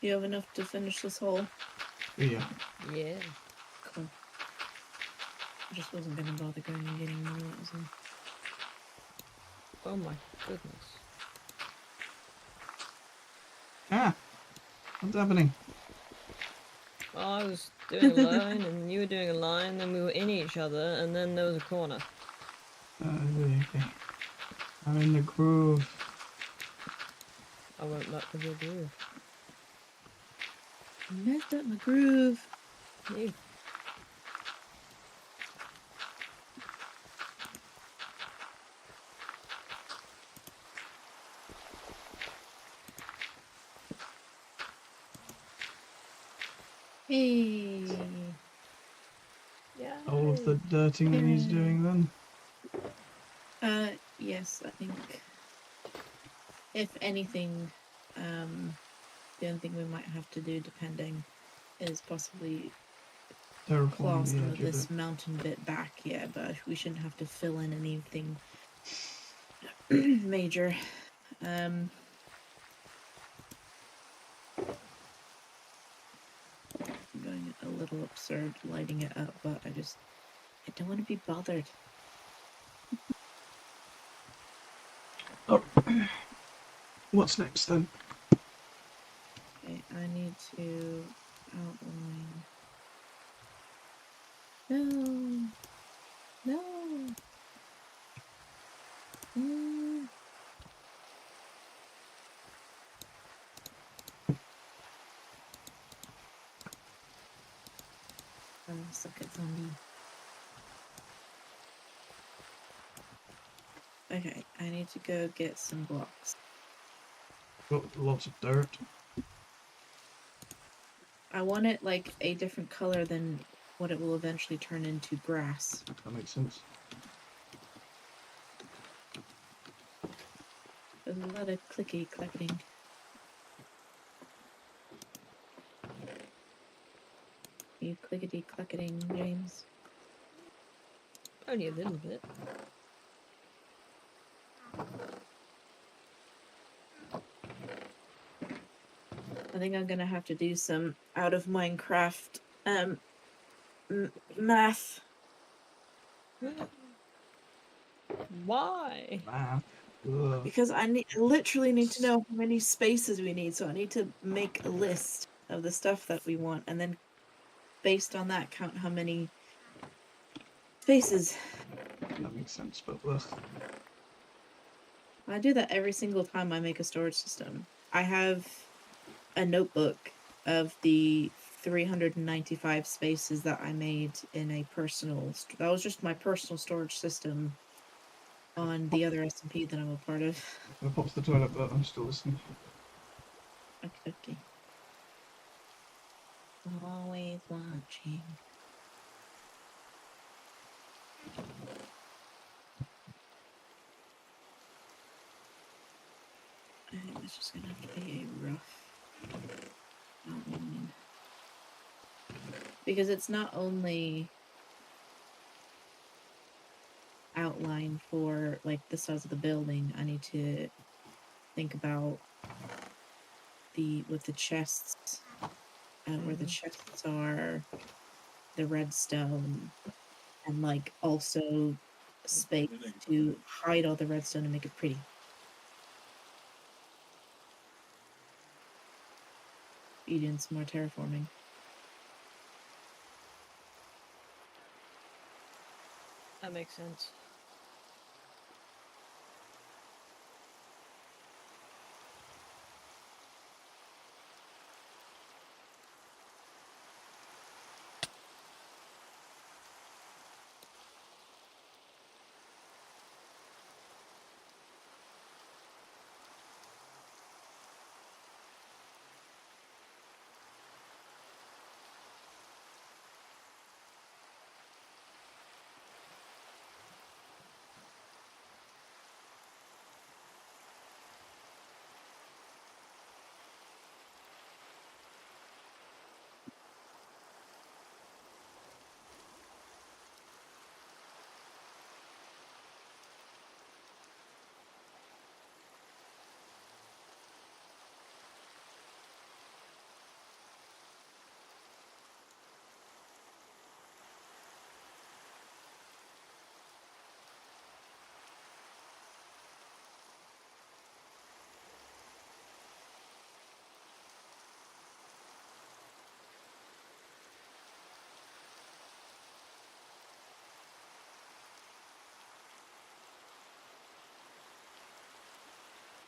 You have enough to finish this hole? Yeah. Yeah. Cool. I just wasn't gonna bother going and getting more, that was all. Oh my goodness. Ah! What's happening? I was doing a line and you were doing a line, then we were in each other, and then there was a corner. Okay. I'm in the groove. I won't muck with your groove. I messed up my groove. You. Hey. Yeah. All of the dirting that he's doing then. Yes, I think if anything, the only thing we might have to do, depending, is possibly claw Terraforming some the of edge of this it. mountain bit back, yeah, but we shouldn't have to fill in anything major. I'm going a little absurd lighting it up, but I don't want to be bothered. Oh. What's next then? Okay, I need to outline. No. No. Mm. Oh, suck it, zombie. Okay, I need to go get some blocks. Got lots of dirt. I want it like a different color than what it will eventually turn into grass. That makes sense. There's a lot of clicky clacking. You clickety clacketing, James. Only a little bit. I think I'm gonna have to do some out of Minecraft math. Why? Math. Ugh. Because I literally need to know how many spaces we need, so I need to make a list of the stuff that we want, and then based on that, count how many spaces. That makes sense, but ugh. I do that every single time I make a storage system. I have a notebook of the 395 spaces that I made in a personal. That was just my personal storage system on the other SMP that I'm a part of. I popped the toilet, but I'm still listening. Okay. Always watching. I think it's just gonna have to be a rough outline. Because it's not only outline for like the size of the building, I need to think about with the chests, where the chests are, the redstone, and like also space to hide all the redstone and make it pretty. You doing some more terraforming? That makes sense.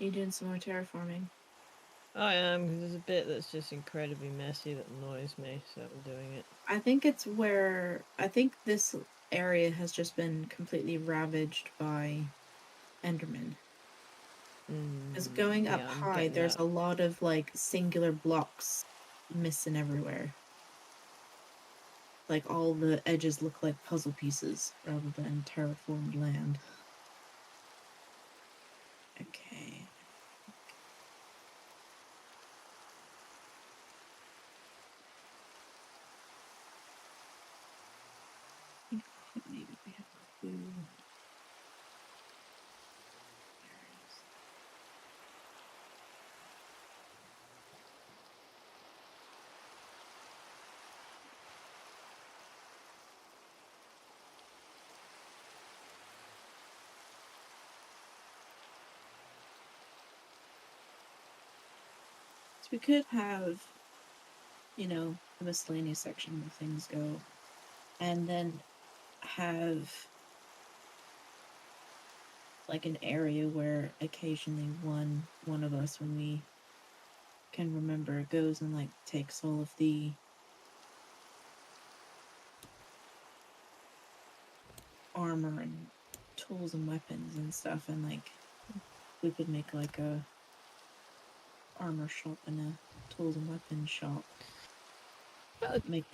you doing some more terraforming? I am, because there's a bit that's just incredibly messy that annoys me, so I'm doing it. I think this area has just been completely ravaged by Enderman. Because going up Yeah, I'm high, getting there's that. a lot of like singular blocks missing everywhere. Like all the edges look like puzzle pieces rather than terraformed land. Okay. I think maybe we have a clue. So we could have, the miscellaneous section where things go, and then have like an area where occasionally one of us, when we can remember, goes and like takes all of the armor and tools and weapons and stuff, and like we could make like a armor shop and a tools and weapons shop. Make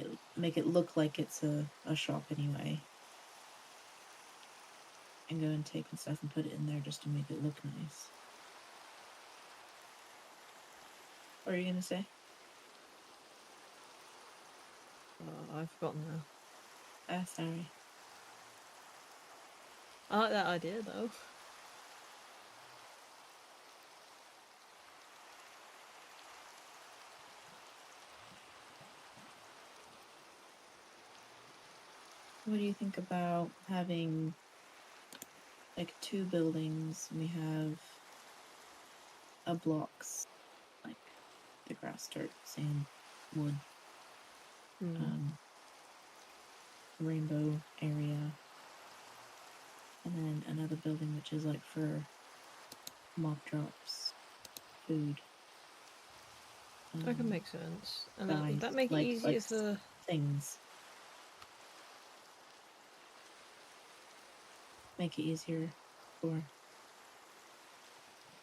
it look like it's a shop anyway. And go and take and stuff and put it in there just to make it look nice. What are you gonna say? I've forgotten now. Ah, sorry. I like that idea, though. What do you think about having like 2 buildings? We have a blocks, like the grass, dirt, sand, wood, rainbow area, and then another building which is like for mob drops, food. That can make sense. And Guys, would that make it easier for things? Make it easier for.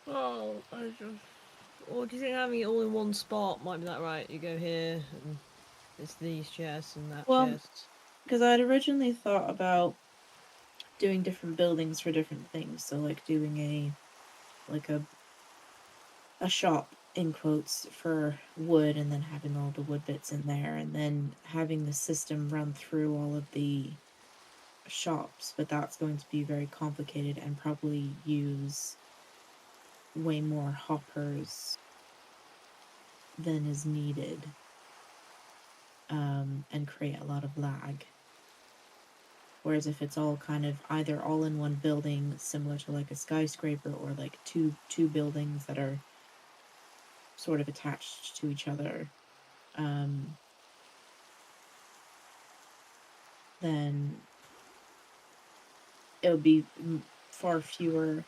Oh, or do you think having it all in one spot might be that right? You go here, and it's these chests and that chest. Because I'd originally thought about doing different buildings for different things. So like doing a shop in quotes for wood, and then having all the wood bits in there, and then having the system run through all of the shops. But that's going to be very complicated and probably use way more hoppers than is needed, and create a lot of lag. Whereas if it's all kind of either all in one building, similar to like a skyscraper, or like two buildings that are sort of attached to each other, then it would be far fewer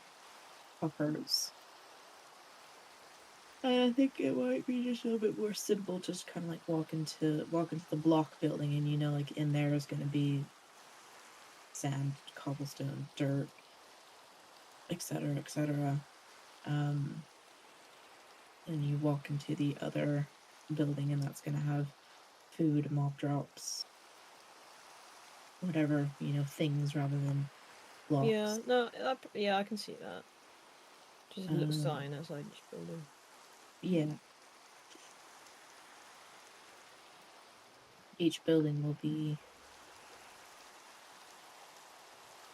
hoppers. And I think it might be just a little bit more simple, just kind of like walk into the block building, and like in there is going to be sand, cobblestone, dirt, etc., etc. And you walk into the other building, and that's going to have food, mob drops, whatever, things rather than blocks. Yeah, no, yeah, I can see that. Just a little sign outside each building. Yeah. Each building will be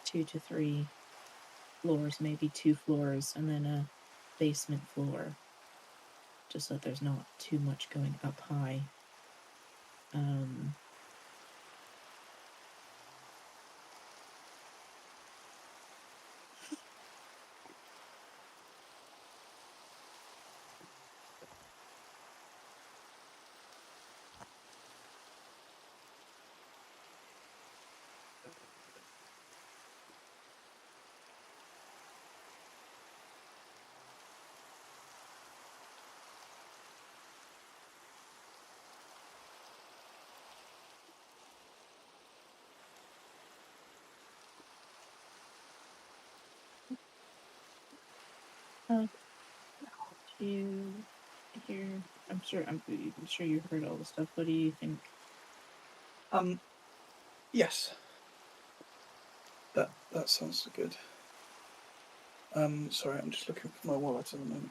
2 to 3 floors, maybe 2 floors, and then a basement floor, just so that there's not too much going up high. you hear? I'm sure you heard all the stuff. What do you think? Yes. That sounds good. Sorry, I'm just looking for my wallet at the moment.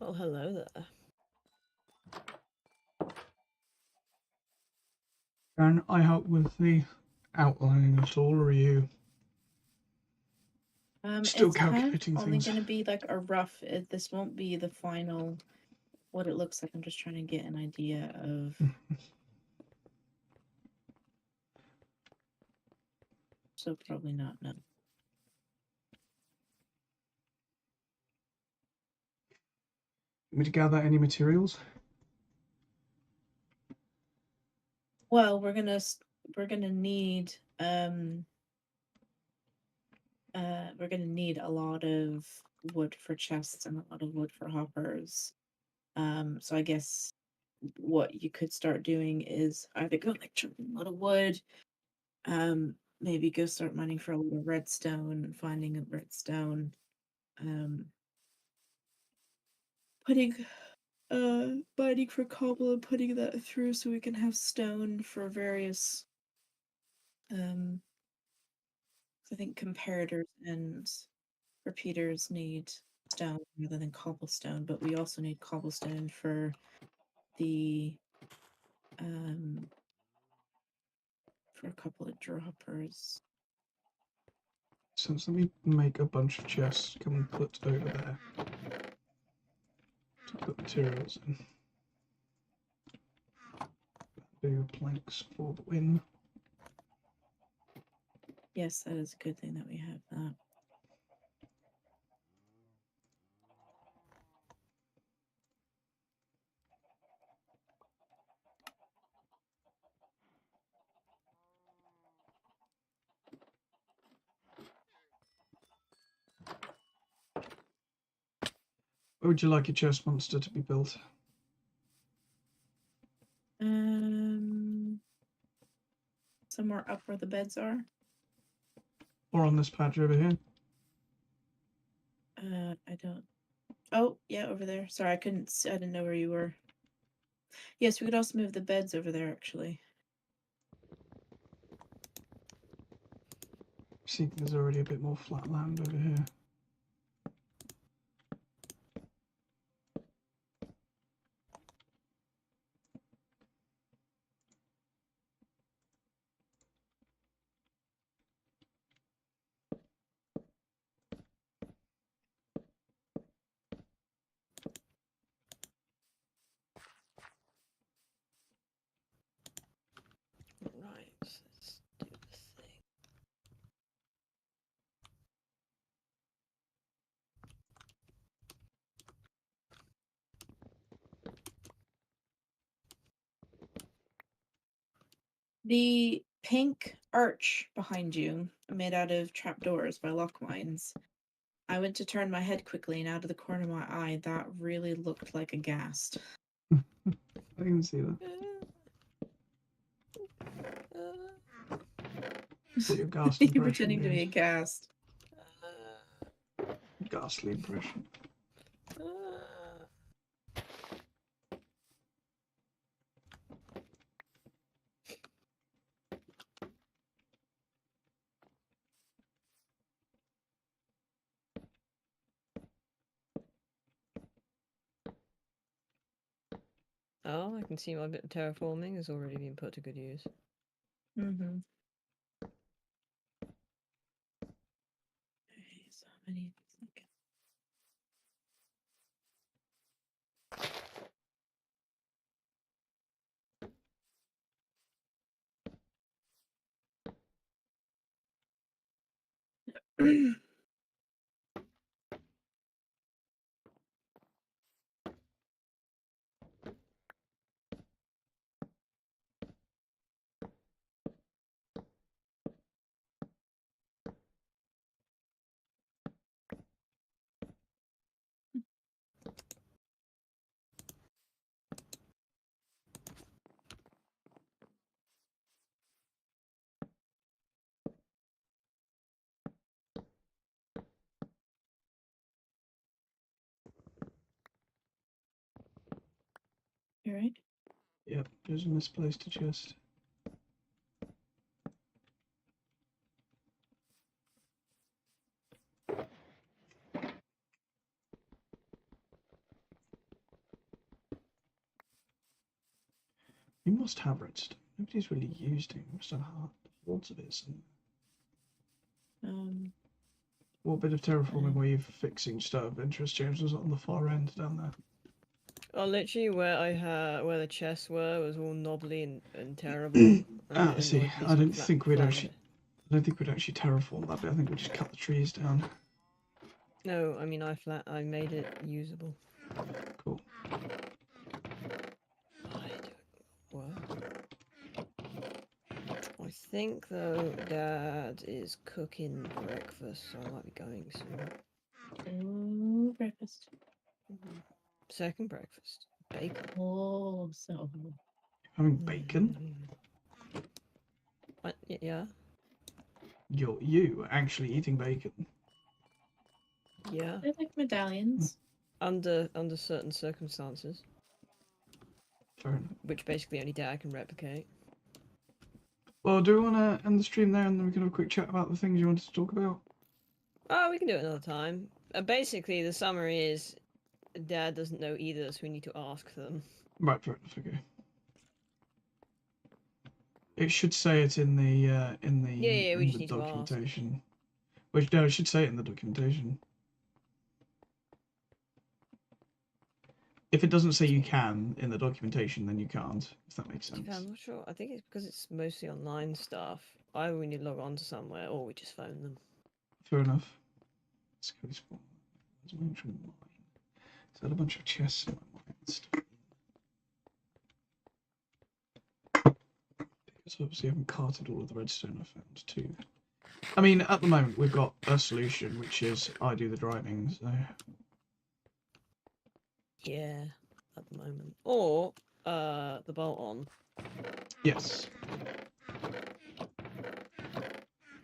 Well, hello there. Can I help with the outlining at all, or are you still It's kind of calculating only things? going to be like a rough. This won't be the final. What it looks like. I'm just trying to get an idea of. So probably not. No. Want me to gather any materials? Well, we're gonna need we're gonna need a lot of wood for chests and a lot of wood for hoppers. So I guess what you could start doing is either go like chopping a lot of wood, maybe go start mining for a lot of redstone, finding a redstone, putting mining for cobble and putting that through so we can have stone for various I think comparators and repeaters need stone rather than cobblestone, but we also need cobblestone for the for a couple of droppers. So let me make a bunch of chests. Come and put over there to put materials in. Do planks for the win. Yes, that is a good thing that we have that. Where would you like your chest monster to be built? Somewhere up where the beds are. Or on this patch over here? I don't. Oh, yeah, over there. Sorry, I couldn't. I didn't know where you were. Yes, we could also move the beds over there, actually. See, there's already a bit more flat land over here. Right, let's do the thing. The pink arch behind you, made out of trapdoors by lock mines. I went to turn my head quickly, and out of the corner of my eye, that really looked like a ghast. I can see that. So your ghast You're impression. pretending to be a ghast. Ghastly impression. I can see my bit of terraforming has already been put to good use. Mm-hmm. Okay, so how many? Okay. You right? Yep, there's a misplaced chest. You must have redstone. Nobody's really used it. You must have lots of it somewhere. What bit of terraforming were you fixing just out of interest, James? Was it on the far end down there? Oh, literally where the chests was all knobbly and terrible. And Ah, it I see. annoyed me, I so don't think we'd flattened actually. it. I don't think we'd actually terraform that bit. I think we just cut the trees down. No, I mean I made it usable. Cool. What? I think though Dad is cooking breakfast, so I might be going soon. Oh, breakfast. Second breakfast. Bacon. Oh, so. Having bacon? What? Yeah. You actually eating bacon? Yeah. I like medallions. Under certain circumstances, Fair enough. which basically only Dad can replicate. Well, do we want to end the stream there and then we can have a quick chat about the things you wanted to talk about? Oh, we can do it another time. Basically, the summary is Dad doesn't know either, so we need to ask them. Right, fair enough. Okay. It should say it in the Yeah, we in just the need to ask. documentation. Which no, it should say it in the documentation. If it doesn't say you can in the documentation, then you can't. If that makes sense. I'm not sure. I think it's because it's mostly online stuff. Either we need to log on to somewhere, or we just phone them. Fair enough. Let's go spawn. There's an actual mine. Is that a bunch of chests in my mines? Because obviously I haven't carted all of the redstone I found too. I mean, at the moment we've got a solution, which is I do the driving. So Yeah, at the moment. Or the bolt on. yes.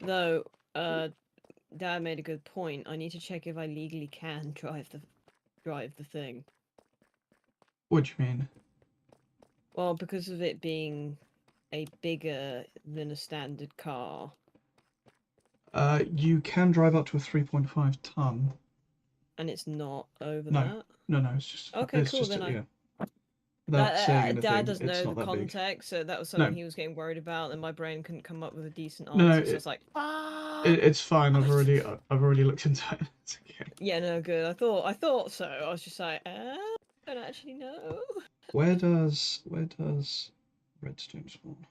Though, Dad made a good point. I need to check if I legally can drive the thing. What do you mean? Well, because of it being a bigger than a standard car. You can drive up to a 3.5 ton. And it's not over No. that? No, it's just Okay, it's cool, just then yeah. Without saying anything, Dad doesn't it's know not the that big. context, so that was No. something he was getting worried about, and my brain couldn't come up with a decent No, answer, so I was like, it's fine. I've already looked into it. It's okay. Yeah, no, good. I thought so. I was just like, I don't actually know. Where does redstone spawn?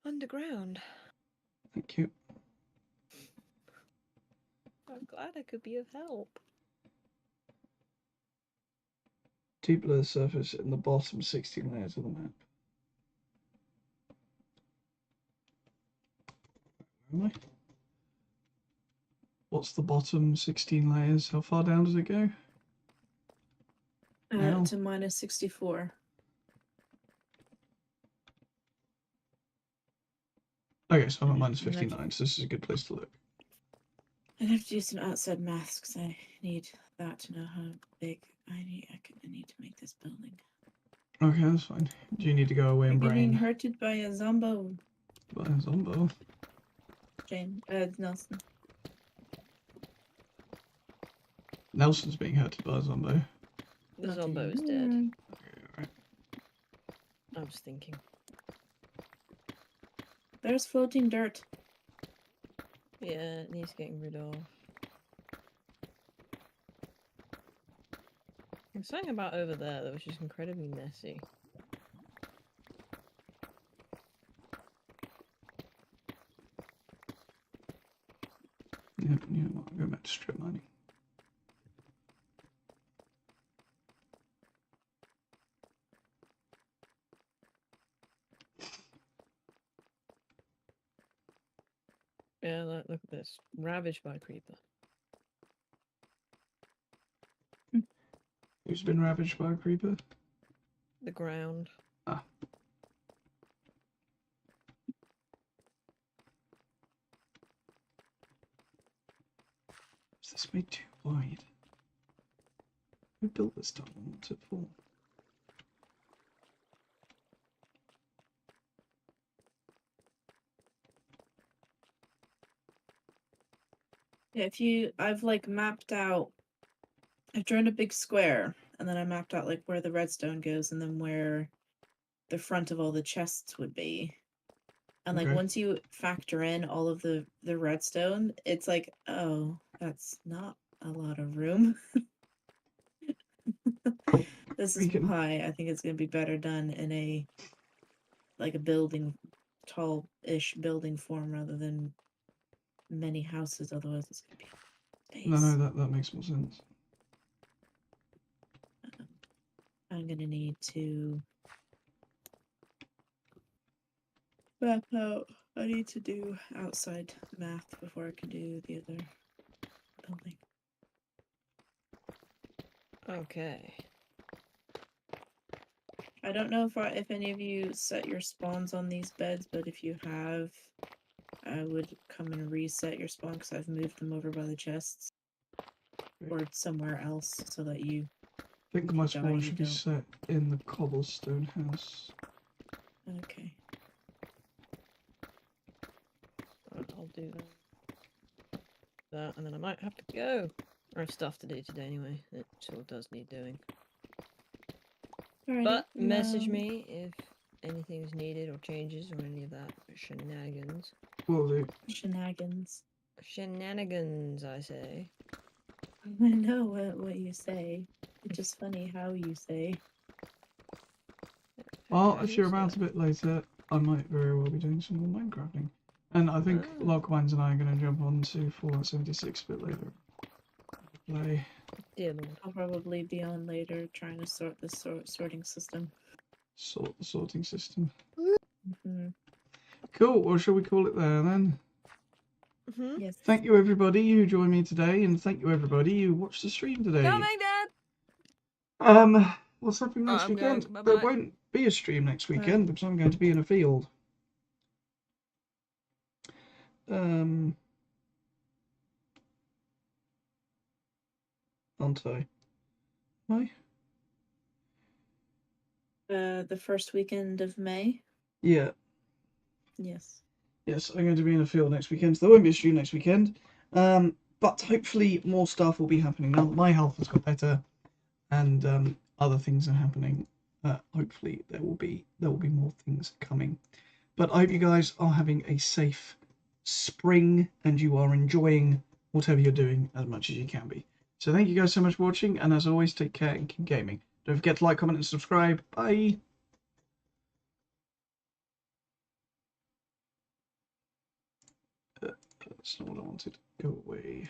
Underground. Thank you. I'm glad I could be of help. Deep below the surface in the bottom 16 layers of the map. Where am I? What's the bottom 16 layers? How far down does it go? Now? To minus 64. Okay, so I'm at minus And then- 59, so this is a good place to look. I'd have to do some outside maths because I need that to know how big I need to make this building. Okay, that's fine. Do you need to go away I'm and getting brain? hurted by a zombo, By a zombo. James. Nelson. Nelson's being hurted by a zombo. The Not Zombo is anymore. dead. Okay, was thinking. There's floating dirt. Yeah, it needs getting rid of. There's something about over there that was just incredibly messy. Yeah, I'll go back to strip mining. Yeah, look at this. Ravaged by creeper. Who's been ravaged by a creeper? The ground. Ah. Is this made too wide? Who built this tunnel? What's it for? Yeah, I've like mapped out, I've drawn a big square, and then I mapped out like where the redstone goes and then where the front of all the chests would be. And like Okay. once you factor in all of the redstone, it's like, oh, that's not a lot of room. This is why I think it's gonna be better done in a building, tall-ish building form rather than many houses. Otherwise, it's gonna be space. No, that makes more sense. I'm gonna need to map out. I need to do outside math before I can do the other building. Okay. I don't know if any of you set your spawns on these beds, but if you have, I would come and reset your spawn because I've moved them over by the chests or somewhere else so that you. I think my spawn you should be don't. set in the cobblestone house. Okay. I'll do that, and then I might have to go. I have stuff to do today anyway. It sort of does need doing. Alrighty, But message me if anything is needed or changes or any of that shenanigans. Will do. Shenanigans. Shenanigans, I say. I know what you say. It's just funny how you say. Well, if you're about a bit later, I might very well be doing some more Minecrafting. And I think Lockwines and I are going to jump on to Fallout 76 a bit later. Play. Dear Lord. I'll probably be on later trying to sort the sorting system. Sort the sorting system. Mm-hmm. Cool, well, shall we call it there then? Mm-hmm. Yes. Thank you everybody who joined me today, and thank you everybody who watched the stream today. Coming, Dad! What's happening next weekend? Going. There won't be a stream next weekend because I'm going to be in a field. Aren't I? Am I? The first weekend of May? Yeah. Yes. Yes, I'm going to be in a field next weekend, so there won't be a stream next weekend. But hopefully more stuff will be happening now that my health has got better and other things are happening. Hopefully there will be more things coming. But I hope you guys are having a safe spring and you are enjoying whatever you're doing as much as you can be. So thank you guys so much for watching, and as always, take care and keep gaming. Don't forget to like, comment, and subscribe. Bye! That's not what I wanted. Go away.